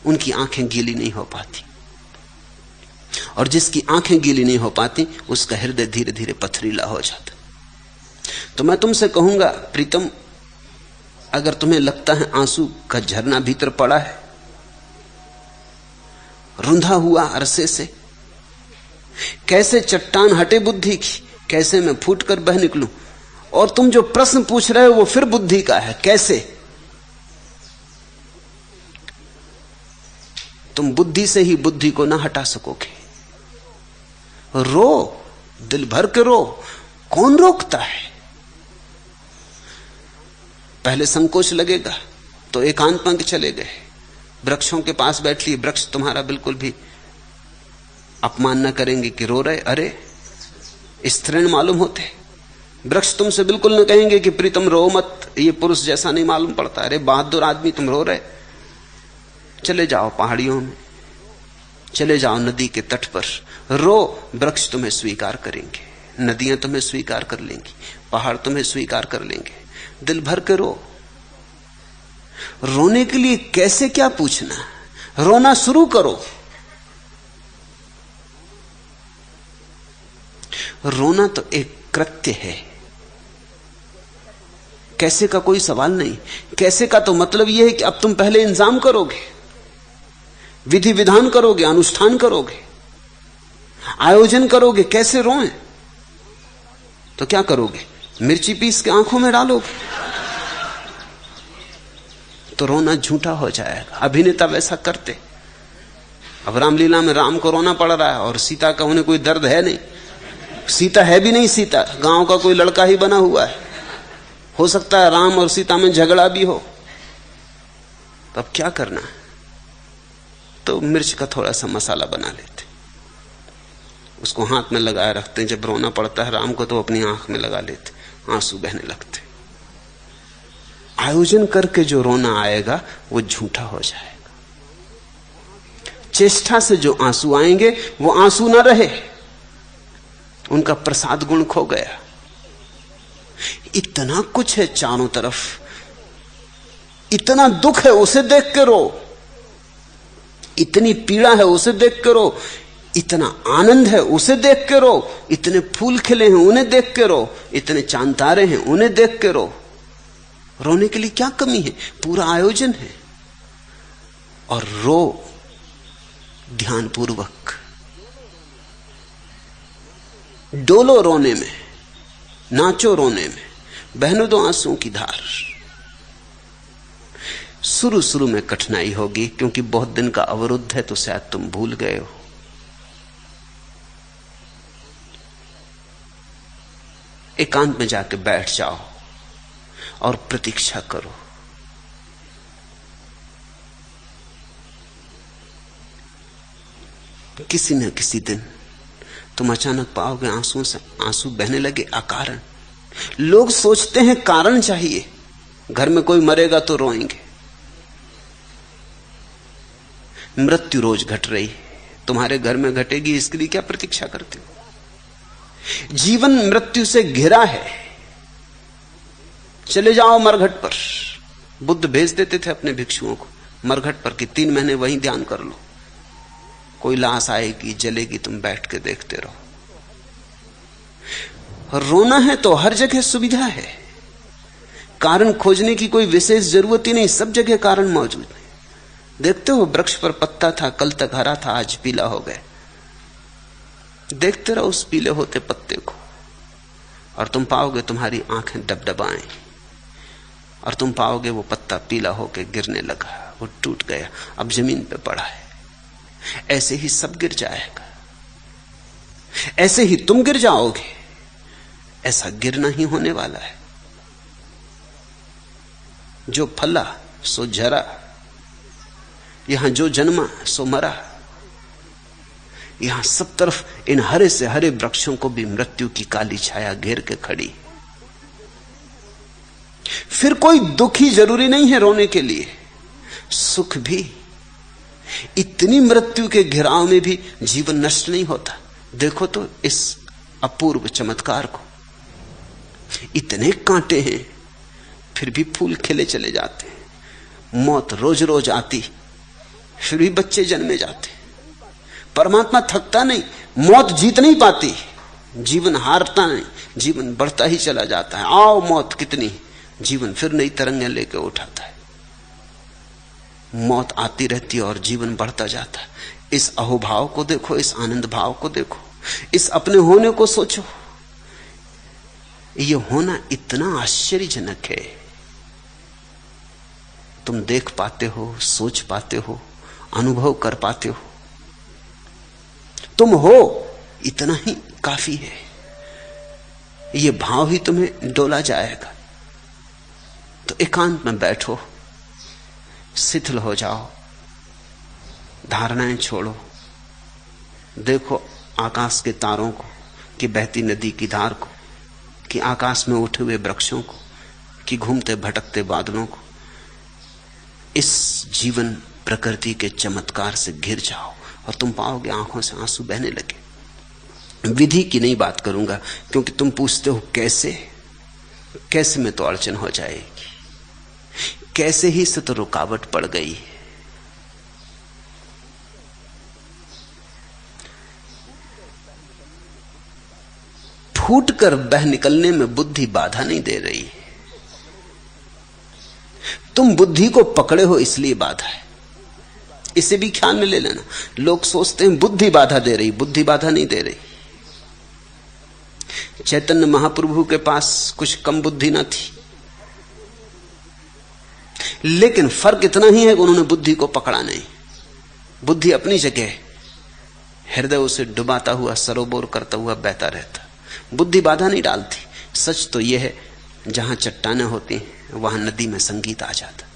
उनकी आंखें गीली नहीं हो पाती, और जिसकी आंखें गीली नहीं हो पाती उसका हृदय धीरे धीरे पथरीला हो जाता। तो मैं तुमसे कहूंगा प्रीतम, अगर तुम्हें लगता है आंसू का झरना भीतर पड़ा है रुंधा हुआ अरसे से, कैसे चट्टान हटे बुद्धि की, कैसे मैं फूट कर बह निकलूं, और तुम जो प्रश्न पूछ रहे हो वो फिर बुद्धि का है, कैसे? तुम बुद्धि से ही बुद्धि को ना हटा सकोगे। रो, दिल भर के रो, कौन रोकता है? पहले संकोच लगेगा तो एकांत में चले गए, वृक्षों के पास बैठ लिए, वृक्ष तुम्हारा बिल्कुल भी अपमान न करेंगे कि रो रहे, अरे स्त्रीण मालूम होते। वृक्ष तुमसे बिल्कुल न कहेंगे कि प्रीतम रो मत, ये पुरुष जैसा नहीं मालूम पड़ता, अरे बहादुर आदमी तुम रो रहे। चले जाओ पहाड़ियों में, चले जाओ नदी के तट पर, रो, वृक्ष तुम्हें स्वीकार करेंगे, नदियां तुम्हें स्वीकार कर लेंगी, पहाड़ तुम्हें स्वीकार कर लेंगे। दिल भर के रो। रोने के लिए कैसे क्या पूछना, रोना शुरू करो। रोना तो एक कृत्य है, कैसे का कोई सवाल नहीं। कैसे का तो मतलब यह है कि अब तुम पहले इंतजाम करोगे, विधि विधान करोगे, अनुष्ठान करोगे, आयोजन करोगे। कैसे रोएं? तो क्या करोगे? मिर्ची पीस के आंखों में डालोगे तो रोना झूठा हो जाएगा। अभिनेता वैसा करते। अब रामलीला में राम को रोना पड़ रहा है और सीता का उन्हें कोई दर्द है नहीं, सीता है भी नहीं, सीता गांव का कोई लड़का ही बना हुआ है। हो सकता है राम और सीता में झगड़ा भी हो, तो अब क्या करना है? तो मिर्च का थोड़ा सा मसाला बना लेते, उसको हाथ में लगाए रखते हैं। जब रोना पड़ता है राम को तो अपनी आंख में लगा लेते, आंसू बहने लगते। आयोजन करके जो रोना आएगा वो झूठा हो जाएगा। चेष्टा से जो आंसू आएंगे वो आंसू ना रहे, उनका प्रसाद गुण खो गया। इतना कुछ है चारों तरफ, इतना दुख है उसे देख के रो, इतनी पीड़ा है उसे देख के रो, इतना आनंद है उसे देख के रो, इतने फूल खिले हैं उन्हें देख के रो, इतने चांद तारे हैं उन्हें देख के रो। रोने के लिए क्या कमी है? पूरा आयोजन है। और रो ध्यानपूर्वक, डोलो रोने में, नाचो रोने में, बहने दो आंसुओं की धार। शुरू में कठिनाई होगी क्योंकि बहुत दिन का अवरुद्ध है, तो शायद तुम भूल गए हो। एकांत में जाके बैठ जाओ और प्रतीक्षा करो। किसी न किसी दिन तुम अचानक पाओगे आंसुओं से आंसू बहने लगे अकारण। लोग सोचते हैं कारण चाहिए, घर में कोई मरेगा तो रोएंगे। मृत्यु रोज घट रही है, तुम्हारे घर में घटेगी, इसके लिए क्या प्रतीक्षा करते हो? जीवन मृत्यु से घिरा है। चले जाओ मरघट पर। बुद्ध भेज देते थे अपने भिक्षुओं को मरघट पर कि 3 महीने वहीं ध्यान कर लो, कोई लाश आएगी जलेगी, तुम बैठ के देखते रहो। रोना है तो हर जगह सुविधा है, कारण खोजने की कोई विशेष जरूरत ही नहीं, सब जगह कारण मौजूद है। देखते हो वृक्ष पर पत्ता था, कल तक हरा था, आज पीला हो गया। देखते रहो उस पीले होते पत्ते को और तुम पाओगे तुम्हारी आंखें डबडबाएं, और तुम पाओगे वो पत्ता पीला होकर गिरने लगा, वो टूट गया, अब जमीन पे पड़ा है। ऐसे ही सब गिर जाएगा, ऐसे ही तुम गिर जाओगे। ऐसा गिरना ही होने वाला है। जो फला सो झरा, यहां जो जन्मा सो मरा। यहां सब तरफ इन हरे से हरे वृक्षों को भी मृत्यु की काली छाया घेर के खड़ी। फिर कोई दुख ही जरूरी नहीं है रोने के लिए, सुख भी। इतनी मृत्यु के घिराव में भी जीवन नष्ट नहीं होता। देखो तो इस अपूर्व चमत्कार को। इतने कांटे हैं फिर भी फूल खिले चले जाते हैं। मौत रोज रोज आती फिर भी बच्चे जन्मे जाते। परमात्मा थकता नहीं, मौत जीत नहीं पाती, जीवन हारता नहीं, जीवन बढ़ता ही चला जाता है। आओ मौत कितनी, जीवन फिर नई तरंगें लेके उठाता है। मौत आती रहती है और जीवन बढ़ता जाता है। इस अहोभाव को देखो, इस आनंद भाव को देखो, इस अपने होने को सोचो। ये होना इतना आश्चर्यजनक है। तुम देख पाते हो, सोच पाते हो, अनुभव कर पाते हो। तुम हो, इतना ही काफी है। ये भाव ही तुम्हें डोला जाएगा। तो एकांत में बैठो, शिथिल हो जाओ, धारणाएं छोड़ो, देखो आकाश के तारों को, कि बहती नदी की धार को, कि आकाश में उठे हुए वृक्षों को, कि घूमते भटकते बादलों को। इस जीवन प्रकृति के चमत्कार से घिर जाओ और तुम पाओगे आंखों से आंसू बहने लगे। विधि की नहीं बात करूंगा क्योंकि तुम पूछते हो कैसे, कैसे में तो अड़चन हो जाएगी, कैसे ही से तो रुकावट पड़ गई। फूट कर बह निकलने में बुद्धि बाधा नहीं दे रही। तुम बुद्धि को पकड़े हो इसलिए बाधा है, इसे भी ख्याल में ले लेना। लोग सोचते हैं बुद्धि बाधा दे रही, बुद्धि बाधा नहीं दे रही। चैतन्य महाप्रभु के पास कुछ कम बुद्धि ना थी, लेकिन फर्क इतना ही है कि उन्होंने बुद्धि को पकड़ा नहीं। बुद्धि अपनी जगह, हृदय उसे डुबाता हुआ, सरोबोर करता हुआ बहता रहता। बुद्धि बाधा नहीं डालती। सच तो यह है, जहां चट्टानें होती हैं वहां नदी में संगीत आ जाता।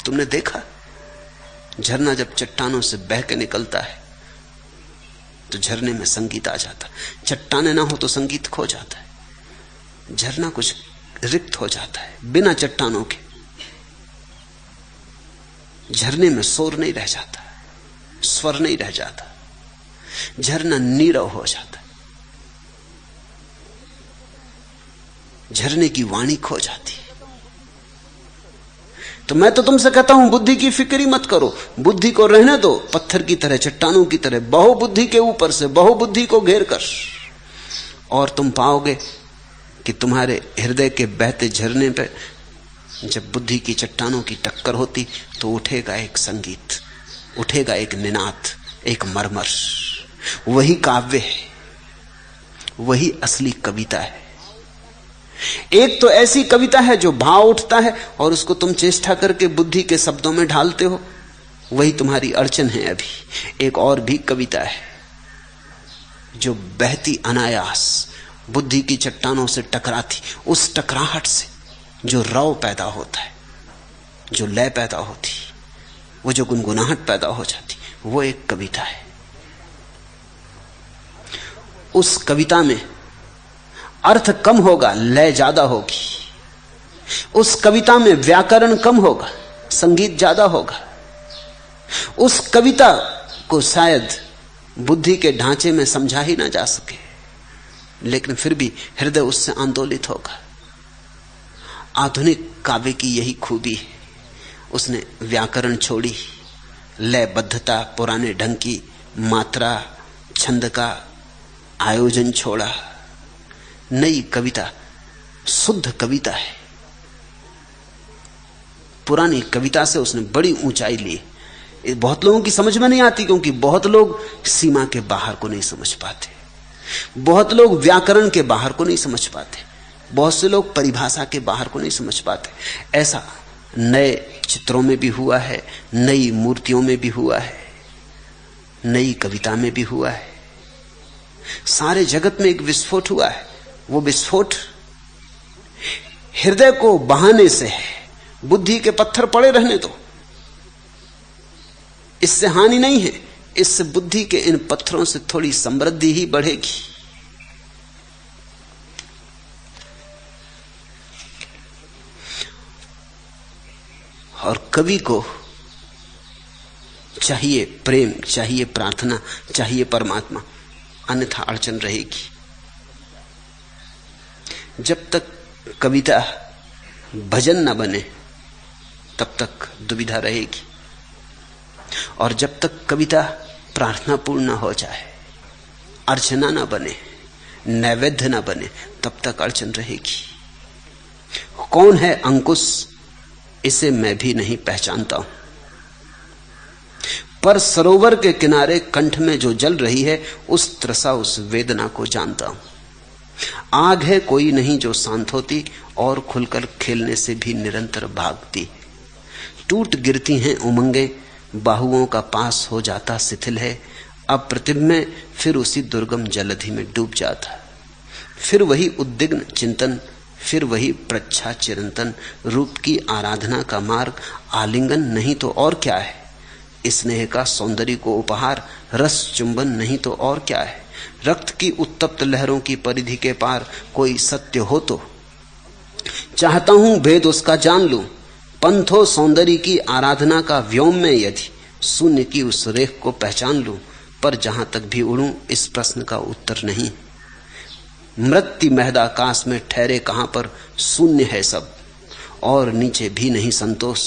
तुमने देखा झरना जब चट्टानों से बह के निकलता है तो झरने में संगीत आ जाता। चट्टाने ना हो तो संगीत खो जाता है। झरना कुछ रिक्त हो जाता है। बिना चट्टानों के झरने में शोर नहीं रह जाता, स्वर नहीं रह जाता, झरना नीरव हो जाता है, झरने की वाणी खो जाती है। तो मैं तो तुमसे कहता हूं बुद्धि की फिक्र ही मत करो, बुद्धि को रहने दो पत्थर की तरह, चट्टानों की तरह, बहुबुद्धि के ऊपर से बहुबुद्धि को घेर कर, और तुम पाओगे कि तुम्हारे हृदय के बहते झरने पे जब बुद्धि की चट्टानों की टक्कर होती तो उठेगा एक संगीत, उठेगा एक निनाद, एक मरमर। वही काव्य है, वही असली कविता है। एक तो ऐसी कविता है जो भाव उठता है और उसको तुम चेष्टा करके बुद्धि के शब्दों में ढालते हो, वही तुम्हारी अड़चन है अभी। एक और भी कविता है जो बहती अनायास बुद्धि की चट्टानों से टकराती, उस टकराहट से जो रव पैदा होता है, जो लय पैदा होती, वो जो गुनगुनाहट पैदा हो जाती, वो एक कविता है। उस कविता में अर्थ कम होगा, लय ज्यादा होगी। उस कविता में व्याकरण कम होगा, संगीत ज्यादा होगा। उस कविता को शायद बुद्धि के ढांचे में समझा ही ना जा सके, लेकिन फिर भी हृदय उससे आंदोलित होगा। आधुनिक काव्य की यही खूबी है, उसने व्याकरण छोड़ी, लयबद्धता, पुराने ढंग की मात्रा, छंद का आयोजन छोड़ा। नई कविता शुद्ध कविता है। पुरानी कविता से उसने बड़ी ऊंचाई ली। बहुत लोगों की समझ में नहीं आती, क्योंकि बहुत लोग सीमा के बाहर को नहीं समझ पाते, बहुत लोग व्याकरण के बाहर को नहीं समझ पाते, बहुत से लोग परिभाषा के बाहर को नहीं समझ पाते। ऐसा नए चित्रों में भी हुआ है, नई मूर्तियों में भी हुआ है, नई कविता में भी हुआ है। सारे जगत में एक विस्फोट हुआ है। वो विस्फोट हृदय को बहाने से है। बुद्धि के पत्थर पड़े रहने दो, इससे हानि नहीं है, इससे बुद्धि के इन पत्थरों से थोड़ी समृद्धि ही बढ़ेगी। और कवि को चाहिए प्रेम, चाहिए प्रार्थना, चाहिए परमात्मा, अन्यथा अड़चन रहेगी। जब तक कविता भजन न बने तब तक दुविधा रहेगी, और जब तक कविता प्रार्थनापूर्ण न हो जाए, अर्चना न बने, नैवेद्य न बने, तब तक अड़चन रहेगी। कौन है अंकुश, इसे मैं भी नहीं पहचानता हूं, पर सरोवर के किनारे कंठ में जो जल रही है उस त्रसा, उस वेदना को जानता हूं। आग है कोई नहीं जो शांत होती, और खुलकर खेलने से भी निरंतर भागती। टूट गिरती हैं उमंगे, बाहुओं का पास हो जाता शिथिल है। अप्रतिम में फिर उसी दुर्गम जलधि में डूब जाता। फिर वही उद्विग्न चिंतन, फिर वही प्रच्छा चिरंतन। रूप की आराधना का मार्ग आलिंगन नहीं तो और क्या है, स्नेह का सौंदर्य को उपहार रस चुंबन नहीं तो और क्या है। रक्त की उत्तप्त लहरों की परिधि के पार कोई सत्य हो तो चाहता हूं भेद उसका जान लूं। पंथो सौंदर्य की आराधना का व्योम में यदि शून्य की उस रेख को पहचान लूं, पर जहां तक भी उड़ूं इस प्रश्न का उत्तर नहीं। मृत्यु महदाकाश में ठहरे कहां पर शून्य है सब, और नीचे भी नहीं संतोष।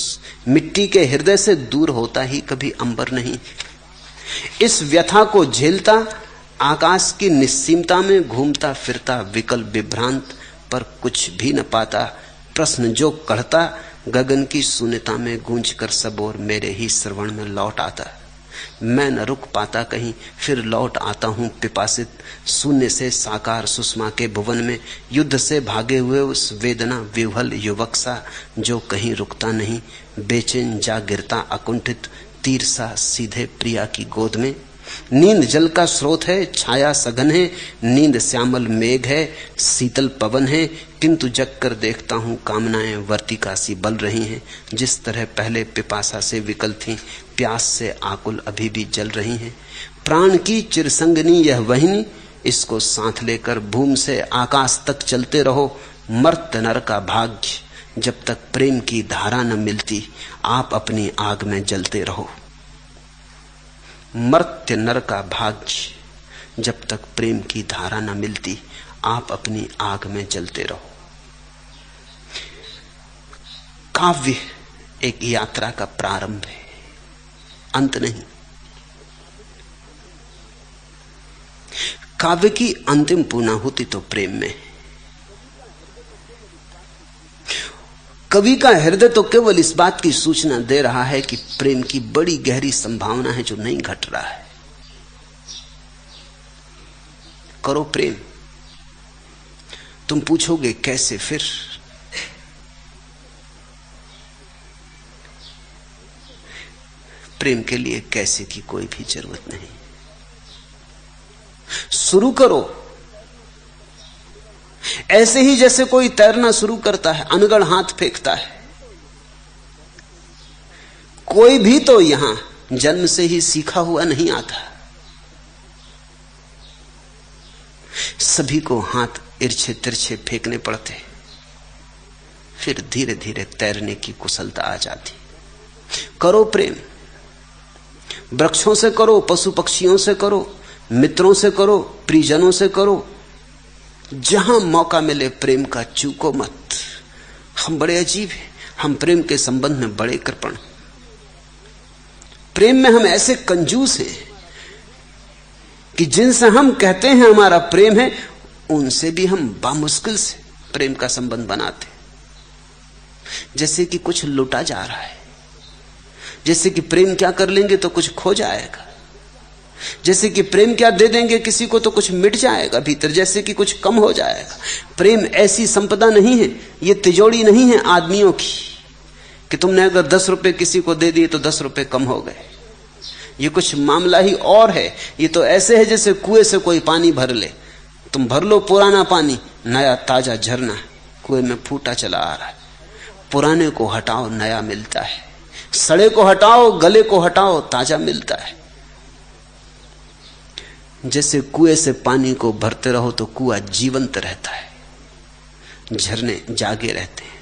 मिट्टी के हृदय से दूर होता ही कभी अंबर नहीं। इस व्यथा को झेलता आकाश की निस्सीमता में घूमता फिरता विकल विभ्रांत, पर कुछ भी न पाता। प्रश्न जो कढ़ता गगन की शून्यता में गूंज कर सब और मेरे ही श्रवण में लौट आता। मैं न रुक पाता कहीं, फिर लौट आता हूं पिपासित शून्य से साकार सुषमा के भुवन में। युद्ध से भागे हुए उस वेदना विह्वल युवक सा जो कहीं रुकता नहीं, बेचैन जा गिरता अकुंठित तीर सा सीधे प्रिया की गोद में। नींद जल का स्रोत है, छाया सघन है, नींद श्यामल मेघ है, शीतल पवन है, किंतु जग कर देखता हूं कामनाएं वर्तिका सी बल रही हैं। जिस तरह पहले पिपासा से विकल थीं, प्यास से आकुल अभी भी जल रही हैं। प्राण की चिरसंगनी यह वहिनी, इसको साथ लेकर भूमि से आकाश तक चलते रहो। मर्त्य नर का भाग्य, जब तक प्रेम की धारा न मिलती आप अपनी आग में जलते रहो। मर्त्य नर का भाग्य, जब तक प्रेम की धारा न मिलती आप अपनी आग में जलते रहो। काव्य एक यात्रा का प्रारंभ है, अंत नहीं। काव्य की अंतिम पूर्णाहुति तो प्रेम में है। कवि का हृदय तो केवल इस बात की सूचना दे रहा है कि प्रेम की बड़ी गहरी संभावना है जो नहीं घट रहा है। करो प्रेम। तुम पूछोगे कैसे? फिर प्रेम के लिए कैसे की कोई भी जरूरत नहीं। शुरू करो ऐसे ही जैसे कोई तैरना शुरू करता है, अनगढ़ हाथ फेंकता है। कोई भी तो यहां जन्म से ही सीखा हुआ नहीं आता। सभी को हाथ इर्छे तिरछे फेंकने पड़ते, फिर धीरे धीरे तैरने की कुशलता आ जाती। करो प्रेम। वृक्षों से करो, पशु पक्षियों से करो, मित्रों से करो, प्रियजनों से करो। जहां मौका मिले प्रेम का चूको मत। हम बड़े अजीब हैं, हम प्रेम के संबंध में बड़े कृपण। प्रेम में हम ऐसे कंजूस हैं कि जिनसे हम कहते हैं हमारा प्रेम है, उनसे भी हम बामुश्किल से प्रेम का संबंध बनाते, जैसे कि कुछ लुटा जा रहा है, जैसे कि प्रेम क्या कर लेंगे तो कुछ खो जाएगा, जैसे कि प्रेम क्या दे देंगे किसी को तो कुछ मिट जाएगा भीतर, जैसे कि कुछ कम हो जाएगा। प्रेम ऐसी संपदा नहीं है, ये तिजोरी नहीं है आदमियों की कि तुमने अगर 10 रुपए किसी को दे दिए तो 10 रुपए कम हो गए। ये कुछ मामला ही और है। ये तो ऐसे है जैसे कुएं से कोई पानी भर ले। तुम भर लो पुराना पानी, नया ताजा झरना कुएं में फूटा चला आ रहा है। पुराने को हटाओ, नया मिलता है। सड़े को हटाओ, गले को हटाओ, ताजा मिलता है। जैसे कुएं से पानी को भरते रहो तो कुआं जीवंत रहता है, झरने जागे रहते हैं,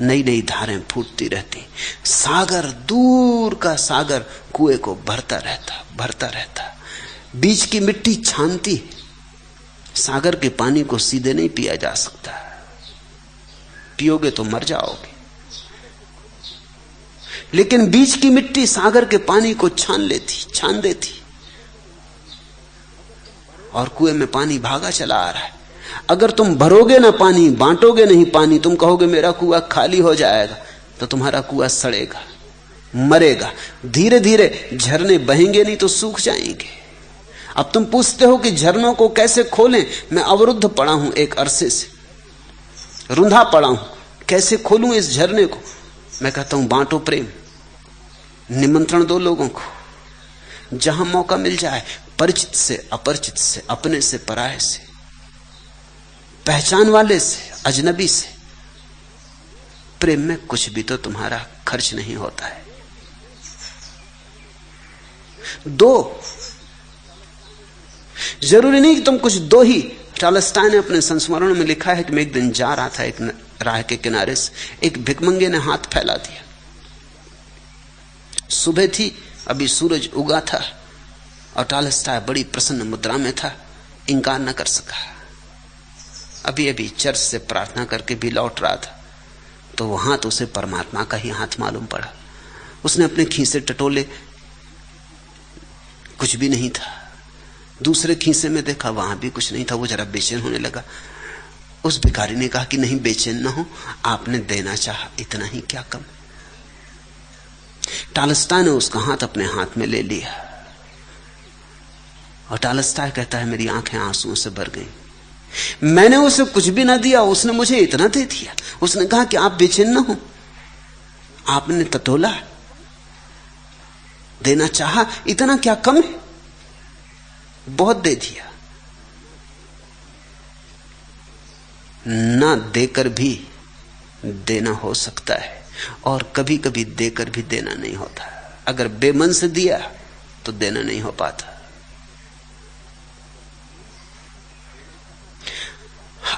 नई नई धारें फूटती रहती। सागर, दूर का सागर कुएं को भरता रहता। बीच की मिट्टी छानती है। सागर के पानी को सीधे नहीं पिया जा सकता, पियोगे तो मर जाओगे। लेकिन बीच की मिट्टी सागर के पानी को छान देती, और कुएं में पानी भागा चला आ रहा है। अगर तुम भरोगे ना पानी, बांटोगे नहीं पानी, तुम कहोगे मेरा कुआं खाली हो जाएगा, तो तुम्हारा कुआं सड़ेगा, मरेगा। धीरे धीरे झरने बहेंगे नहीं तो सूख जाएंगे। अब तुम पूछते हो कि झरनों को कैसे खोलें? मैं अवरुद्ध पड़ा हूं, एक अरसे से रुंधा पड़ा हूं, कैसे खोलूं इस झरने को? मैं कहता हूं बांटो प्रेम, निमंत्रण दो लोगों को। जहां मौका मिल जाए, परिचित से अपरिचित से, अपने से पराये से, पहचान वाले से अजनबी से, प्रेम में कुछ भी तो तुम्हारा खर्च नहीं होता है। दो, जरूरी नहीं कि तुम कुछ दो ही। टॉलस्टॉय ने अपने संस्मरणों में लिखा है कि मैं एक दिन जा रहा था एक राह के किनारे से, एक भिखमंगे ने हाथ फैला दिया। सुबह थी, अभी सूरज उगा था, और टॉलस्टॉय बड़ी प्रसन्न मुद्रा में था, इंकार न कर सका। अभी अभी चर्च से प्रार्थना करके भी लौट रहा था, तो वो हाथ उसे परमात्मा का ही हाथ मालूम पड़ा। उसने अपने खीसे टटोले, कुछ भी नहीं था। दूसरे खीसे में देखा, वहां भी कुछ नहीं था। वो जरा बेचैन होने लगा। उस भिखारी ने कहा कि नहीं, बेचैन ना हो, आपने देना चाहा, इतना ही क्या कम। टॉलस्टॉय ने उसका हाथ अपने हाथ में ले लिया, और टॉलस्टॉय कहता है मेरी आंखें आंसुओं से भर गई। मैंने उसे कुछ भी ना दिया, उसने मुझे इतना दे दिया। उसने कहा कि आप बेचैन ना हो, आपने टटोला, देना चाहा, इतना क्या कम है, बहुत दे दिया। ना देकर भी देना हो सकता है, और कभी कभी देकर भी देना नहीं होता। अगर बेमन से दिया तो देना नहीं हो पाता।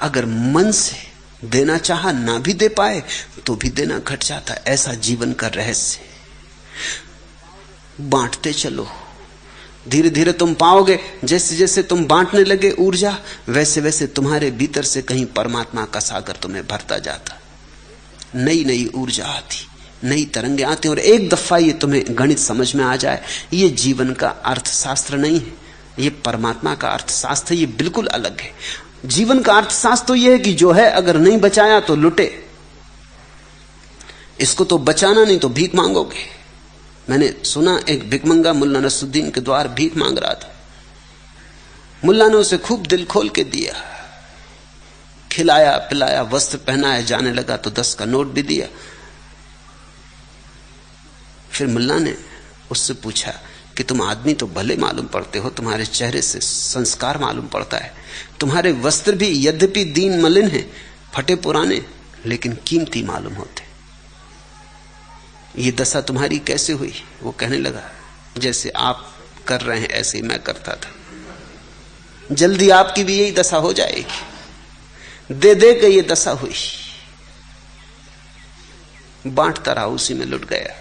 अगर मन से देना चाहा ना भी दे पाए तो भी देना घट जाता है। ऐसा जीवन का रहस्य। बांटते चलो, धीरे धीरे तुम पाओगे, जैसे जैसे तुम बांटने लगे ऊर्जा, वैसे वैसे तुम्हारे भीतर से कहीं परमात्मा का सागर तुम्हें भरता जाता। नई नई ऊर्जा आती, नई तरंगे आती। और एक दफा ये तुम्हें गणित समझ में आ जाए, ये जीवन का अर्थशास्त्र नहीं है, ये परमात्मा का अर्थशास्त्र। ये बिल्कुल अलग है। जीवन का अर्थशास्त्र तो यह है कि जो है अगर नहीं बचाया तो लुटे, इसको तो बचाना, नहीं तो भीख मांगोगे। मैंने सुना एक भिखमंगा मुल्ला नसरुद्दीन के द्वार भीख मांग रहा था। मुल्ला ने उसे खूब दिल खोल के दिया, खिलाया पिलाया, वस्त्र पहनाया, जाने लगा तो 10 का नोट भी दिया। फिर मुल्ला ने उससे पूछा कि तुम आदमी तो भले मालूम पड़ते हो, तुम्हारे चेहरे से संस्कार मालूम पड़ता है, तुम्हारे वस्त्र भी यद्यपि दीन मलिन हैं, फटे पुराने, लेकिन कीमती मालूम होते, ये दशा तुम्हारी कैसे हुई? वो कहने लगा, जैसे आप कर रहे हैं ऐसे ही मैं करता था, जल्दी आपकी भी यही दशा हो जाएगी। दे दे के ये दशा हुई, बांटता रहा, उसी में लुट गया।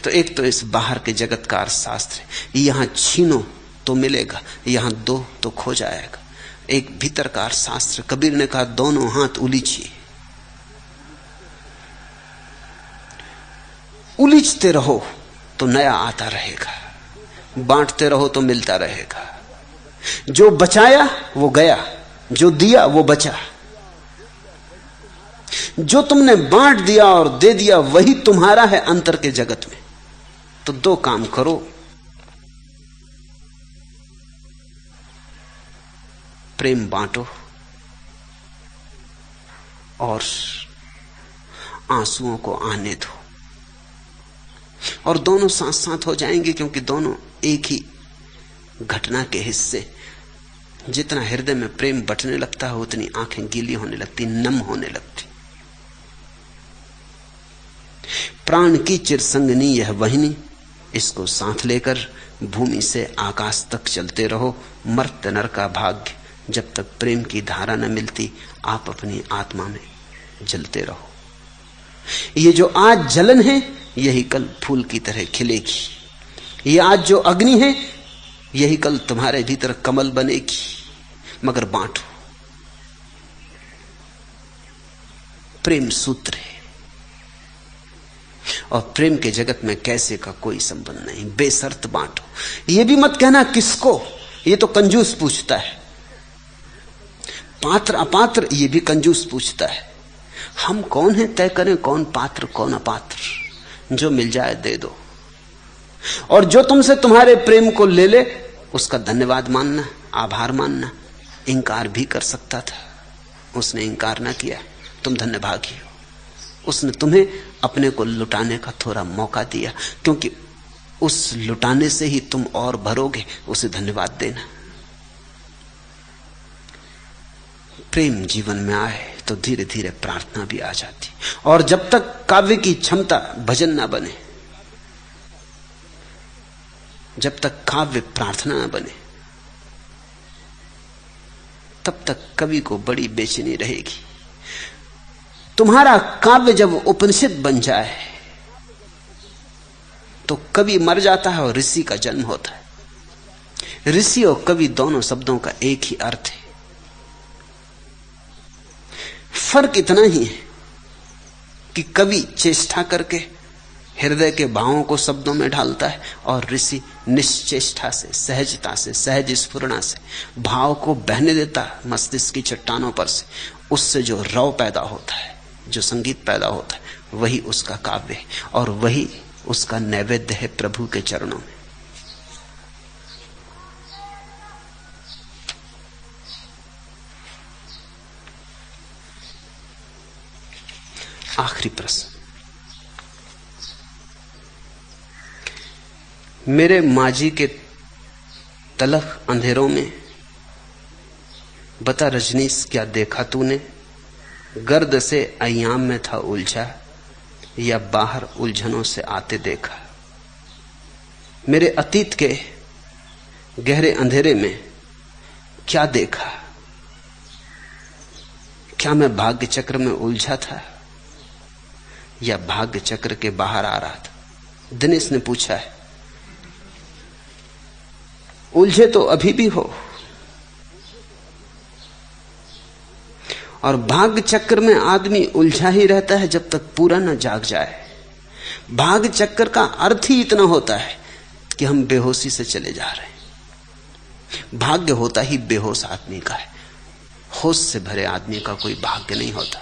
तो एक तो इस बाहर के जगत का अर्थशास्त्र है, यहां छीनो तो मिलेगा, यहां दो तो खो जाएगा। एक भीतर का अर्थशास्त्र, कबीर ने कहा दोनों हाथ उलीचिए, उलीचते रहो तो नया आता रहेगा, बांटते रहो तो मिलता रहेगा। जो बचाया वो गया, जो दिया वो बचा। जो तुमने बांट दिया और दे दिया वही तुम्हारा है अंतर के जगत में। तो दो काम करो, प्रेम बांटो और आंसुओं को आने दो, और दोनों साथ साथ हो जाएंगे, क्योंकि दोनों एक ही घटना के हिस्से। जितना हृदय में प्रेम बटने लगता है उतनी आंखें गीली होने लगती, नम होने लगती। प्राण की चिरसंगनी यह वहिनी, इसको साथ लेकर भूमि से आकाश तक चलते रहो। मर्त्य नर का भाग्य, जब तक प्रेम की धारा न मिलती आप अपनी आत्मा में जलते रहो। ये जो आज जलन है यही कल फूल की तरह खिलेगी। ये आज जो अग्नि है यही कल तुम्हारे भीतर कमल बनेगी। मगर बांटो। प्रेम सूत्र है, और प्रेम के जगत में कैसे का कोई संबंध नहीं, बेशर्त बांटो। ये भी मत कहना किसको, ये तो कंजूस पूछता है। पात्र अपात्र ये भी कंजूस पूछता है। हम कौन है तय करें कौन पात्र कौन अपात्र? जो मिल जाए दे दो, और जो तुमसे तुम्हारे प्रेम को ले ले उसका धन्यवाद मानना, आभार मानना। इंकार भी कर सकता था, उसने इंकार ना किया, तुम धन्यभागी हो। उसने तुम्हें अपने को लुटाने का थोड़ा मौका दिया, क्योंकि उस लुटाने से ही तुम और भरोगे। उसे धन्यवाद देना। प्रेम जीवन में आए तो धीरे धीरे प्रार्थना भी आ जाती, और जब तक काव्य की क्षमता भजन ना बने, जब तक काव्य प्रार्थना ना बने, तब तक कवि को बड़ी बेचैनी रहेगी। तुम्हारा काव्य जब उपनिषद बन जाए तो कवि मर जाता है और ऋषि का जन्म होता है। ऋषि और कवि दोनों शब्दों का एक ही अर्थ है। फर्क इतना ही है कि कवि चेष्टा करके हृदय के भावों को शब्दों में ढालता है, और ऋषि निश्चेष्टा से, सहजता से, सहज स्फुरणा से भाव को बहने देता है मस्तिष्क की चट्टानों पर से। उससे जो रव पैदा होता है, जो संगीत पैदा होता है, वही उसका काव्य है, और वही उसका नैवेद्य है प्रभु के चरणों में। आखिरी प्रश्न। मेरे माजी के तलख अंधेरों में बता रजनीश क्या देखा तूने? गर्द से अय्याम में था उलझा, या बाहर उलझनों से आते देखा? मेरे अतीत के गहरे अंधेरे में क्या देखा? क्या मैं भाग्य चक्र में उलझा था या भाग्य चक्र के बाहर आ रहा था? दिनेश ने पूछा है। उलझे तो अभी भी हो, और भाग्य चक्र में आदमी उलझा ही रहता है जब तक पूरा न जाग जाए। भाग्य चक्र का अर्थ ही इतना होता है कि हम बेहोशी से चले जा रहे हैं। भाग्य होता ही बेहोश आदमी का है, होश से भरे आदमी का कोई भाग्य नहीं होता।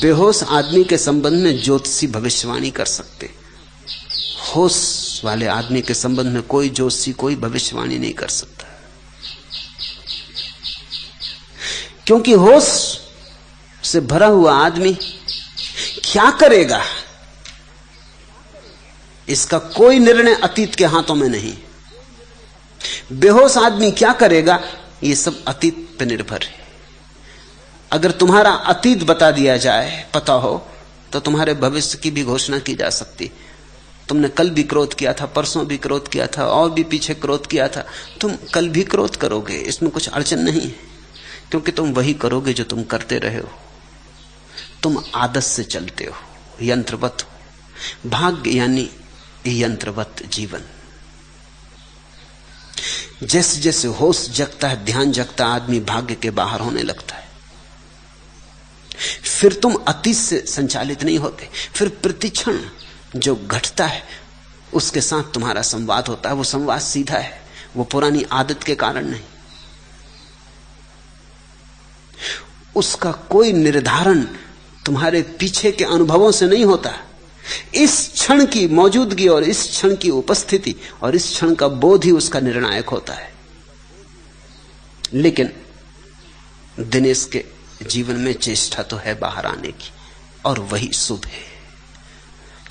बेहोश आदमी के संबंध में ज्योतिषी भविष्यवाणी कर सकते, होश वाले आदमी के संबंध में कोई ज्योतिषी कोई भविष्यवाणी नहीं कर सकता, क्योंकि होश से भरा हुआ आदमी क्या करेगा इसका कोई निर्णय अतीत के हाथों में नहीं। बेहोश आदमी क्या करेगा ये सब अतीत पर निर्भर है। अगर तुम्हारा अतीत बता दिया जाए, पता हो, तो तुम्हारे भविष्य की भी घोषणा की जा सकती। तुमने कल भी क्रोध किया था, परसों भी क्रोध किया था, और भी पीछे क्रोध किया था, तुम कल भी क्रोध करोगे, इसमें कुछ अड़चन नहीं है, क्योंकि तुम वही करोगे जो तुम करते रहे हो। तुम आदत से चलते हो, यंत्रवत हो। भाग्य यानी यंत्रवत जीवन। जैसे जैसे होश जगता है, ध्यान जगता, आदमी भाग्य के बाहर होने लगता है। फिर तुम अतीत से संचालित नहीं होते। फिर प्रतिक्षण जो घटता है उसके साथ तुम्हारा संवाद होता है। वो संवाद सीधा है, वो पुरानी आदत के कारण नहीं। उसका कोई निर्धारण तुम्हारे पीछे के अनुभवों से नहीं होता। इस क्षण की मौजूदगी और इस क्षण की उपस्थिति और इस क्षण का बोध ही उसका निर्णायक होता है। लेकिन दिनेश के जीवन में चेष्टा तो है बाहर आने की, और वही शुभ है।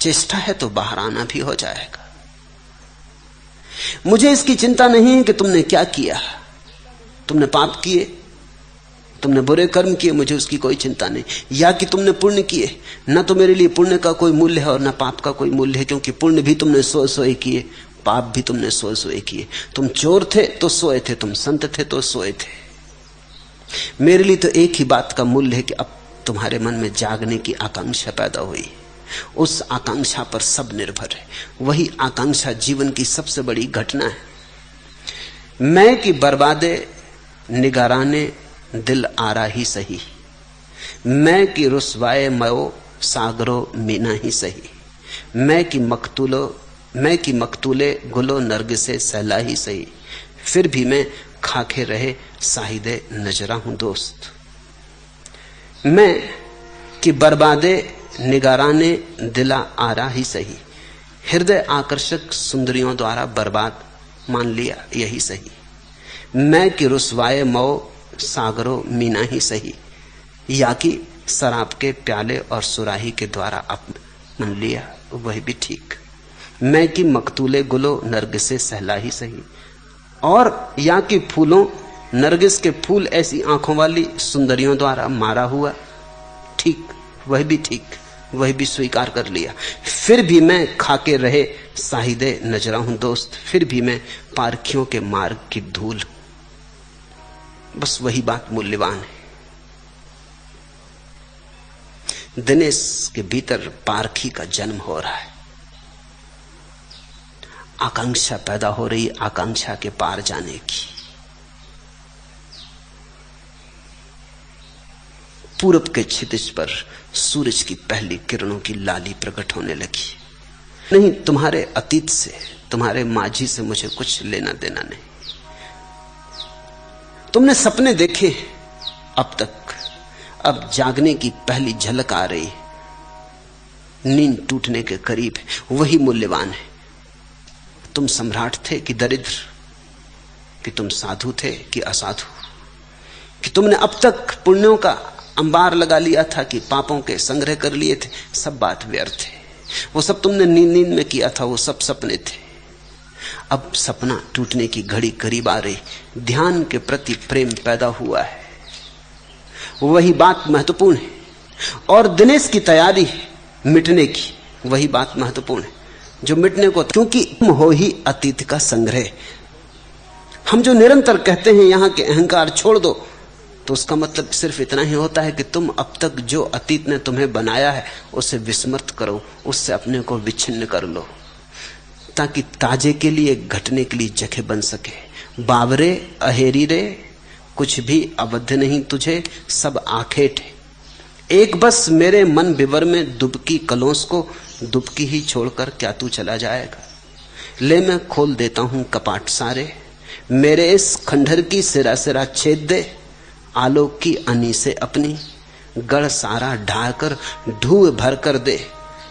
चेष्टा है तो बाहर आना भी हो जाएगा। मुझे इसकी चिंता नहीं है कि तुमने क्या किया, तुमने पाप किए, तुमने बुरे कर्म किए, मुझे उसकी कोई चिंता नहीं। या कि तुमने पुण्य किए, न तो मेरे लिए पुण्य का कोई मूल्य है और न पाप का कोई मूल्य है, क्योंकि पुण्य भी तुमने सोए सोए किए, पाप भी तुमने सोए सोए किए। तुम चोर थे तो सोए थे, तुम संत थे तो सोए थे। मेरे लिए तो एक ही बात का मूल्य है कि अब तुम्हारे मन में जागने की आकांक्षा पैदा हुई। उस आकांक्षा पर सब निर्भर है। वही आकांक्षा जीवन की सबसे बड़ी घटना है। मैं की बर्बादे निगाराने दिल आरा ही सही, मैं की रुसवाए मयो सागरो मीना ही सही, मैं की मकतूले गुलो नरगिसे सहला ही सही, फिर भी मैं खाके रहे साहिदे नजरा हूं दोस्त। मैं कि बर्बादे निगाराने दिला आरा ही सही, हृदय आकर्षक सुंदरियों द्वारा बर्बाद मान लिया यही सही। मैं कि रुसवाए मौ सागरो मीना ही सही, या कि शराब के प्याले और सुराही के द्वारा मान लिया वही भी ठीक। मैं कि मकतूले गुलो नरगिसे सहला ही सही, और या कि फूलों नरगिस के फूल ऐसी आंखों वाली सुंदरियों द्वारा मारा हुआ ठीक, वह भी ठीक, वह भी स्वीकार कर लिया। फिर भी मैं खाके रहे साहिदे नजरा हूं दोस्त, फिर भी मैं पारखियों के मार्ग की धूल। बस वही बात मूल्यवान है। दिनेश के भीतर पारखी का जन्म हो रहा है, आकांक्षा पैदा हो रही, आकांक्षा के पार जाने की। पूरब के क्षितिज पर सूरज की पहली किरणों की लाली प्रकट होने लगी। नहीं, तुम्हारे अतीत से, तुम्हारे माझी से मुझे कुछ लेना देना नहीं। तुमने सपने देखे अब तक, अब जागने की पहली झलक आ रही, नींद टूटने के करीब है, वही मूल्यवान है। तुम सम्राट थे कि दरिद्र, कि तुम साधु थे कि असाधु, कि तुमने अब तक पुण्यों का अंबार लगा लिया था कि पापों के संग्रह कर लिए थे, सब बात व्यर्थ है। वो सब तुमने नींद में किया था, वो सब सपने थे। अब सपना टूटने की घड़ी करीब आ रही, ध्यान के प्रति प्रेम पैदा हुआ है, वही बात महत्वपूर्ण है। और दिनेश की तैयारी मिटने की, वही बात महत्वपूर्ण है जो मिटने को, क्योंकि तुम हो ही अतीत का संग्रह। हम जो निरंतर कहते हैं यहां के अहंकार छोड़ दो, तो उसका मतलब सिर्फ इतना ही होता है कि तुम अब तक जो अतीत ने तुम्हें बनाया है उसे विस्मृत करो, उससे अपने को विच्छिन्न कर लो, ताकि ताजे के लिए, घटने के लिए जगह बन सके। बावरे अहेरी रे, कुछ भी अवध नहीं तुझे, सब आखेट है। एक बस मेरे मन विवर में दुबकी कलोंस को, दुबकी ही छोड़कर क्या तू चला जाएगा। ले मैं खोल देता हूं कपाट सारे, मेरे इस खंडहर की सिरा सिरा छेद दे, आलोक की अनी से अपनी गढ़ सारा ढाकर ढूंढ भर कर दे।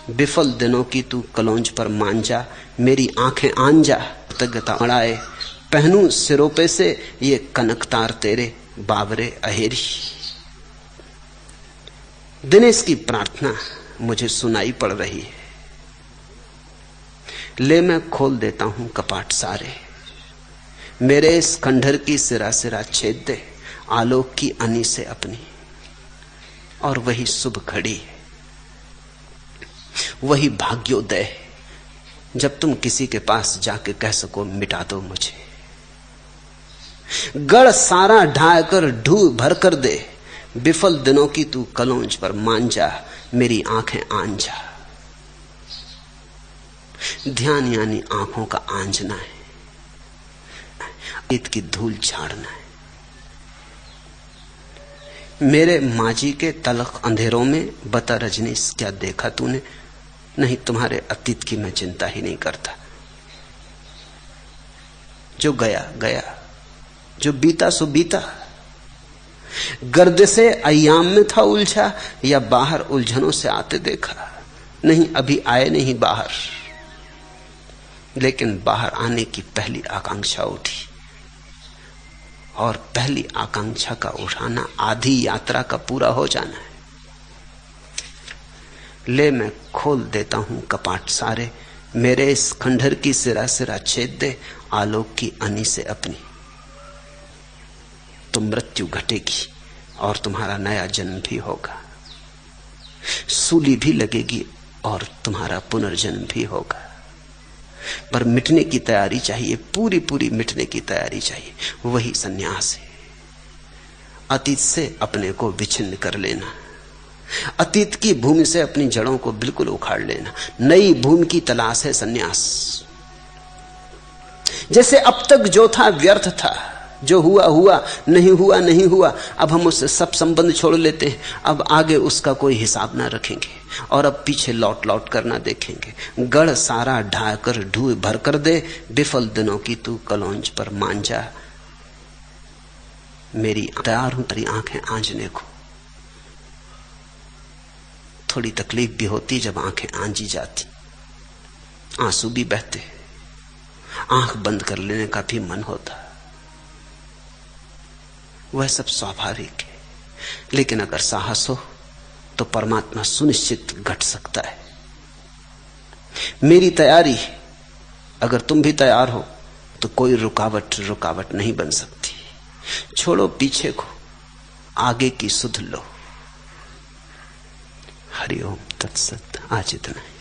विफल दिनों की तू कलौंज पर मान जा, मेरी आंखें आन जा, कृतज्ञता अड़ाए पहनूं सिरोपे से ये कनकतार तेरे, बावरे अहेरी। दिनेश की प्रार्थना मुझे सुनाई पड़ रही है। ले मैं खोल देता हूं कपाट सारे, मेरे इस खंडहर की सिरा सिरा छेद दे, आलोक की अनी से अपनी। और वही शुभ घड़ी है, वही भाग्योदय है, जब तुम किसी के पास जाके कह सको मिटा दो मुझे। गढ़ सारा ढाह कर ढूंढ भर कर दे, विफल दिनों की तू कलौंज पर मान जा, मेरी आंखें आन जा। ध्यान यानी आंखों का आंजना है, ईद की धूल झाड़ना है। मेरे माजी के तलख अंधेरों में बता रजनीश क्या देखा तूने। नहीं, तुम्हारे अतीत की मैं चिंता ही नहीं करता। जो गया गया, जो बीता सो बीता। गर्द से अय्याम में था उलझा, या बाहर उलझनों से आते देखा। नहीं, अभी आए नहीं बाहर, लेकिन बाहर आने की पहली आकांक्षा उठी, और पहली आकांक्षा का उठाना आधी यात्रा का पूरा हो जाना है। ले मैं खोल देता हूं कपाट सारे, मेरे इस खंडहर की सिरा सिरा छेद दे, आलोक की अनी से अपनी। तो मृत्यु घटेगी और तुम्हारा नया जन्म भी होगा, सूली भी लगेगी और तुम्हारा पुनर्जन्म भी होगा। पर मिटने की तैयारी चाहिए, पूरी पूरी मिटने की तैयारी चाहिए। वही सन्यास है, अतीत से अपने को विच्छिन्न कर लेना, अतीत की भूमि से अपनी जड़ों को बिल्कुल उखाड़ लेना। नई भूमि की तलाश है सन्यास। जैसे अब तक जो था व्यर्थ था, जो हुआ हुआ, नहीं हुआ नहीं हुआ, अब हम उससे सब संबंध छोड़ लेते हैं। अब आगे उसका कोई हिसाब ना रखेंगे और अब पीछे लौट लौट कर ना देखेंगे। गढ़ सारा ढा कर ढूंढ भर कर दे, विफल दिनों की तू कलौंज पर मान जा, मेरी तैयार हूं तेरी आंखें आंजने को। थोड़ी तकलीफ भी होती जब आंखें आंजी जाती, आंसू भी बहते, आंख बंद कर लेने का भी मन होता, वह सब स्वाभाविक है। लेकिन अगर साहस हो तो परमात्मा सुनिश्चित घट सकता है। मेरी तैयारी, अगर तुम भी तैयार हो तो कोई रुकावट नहीं बन सकती। छोड़ो पीछे को, आगे की सुध लो। हरिओम तत्सत। आज इतना है।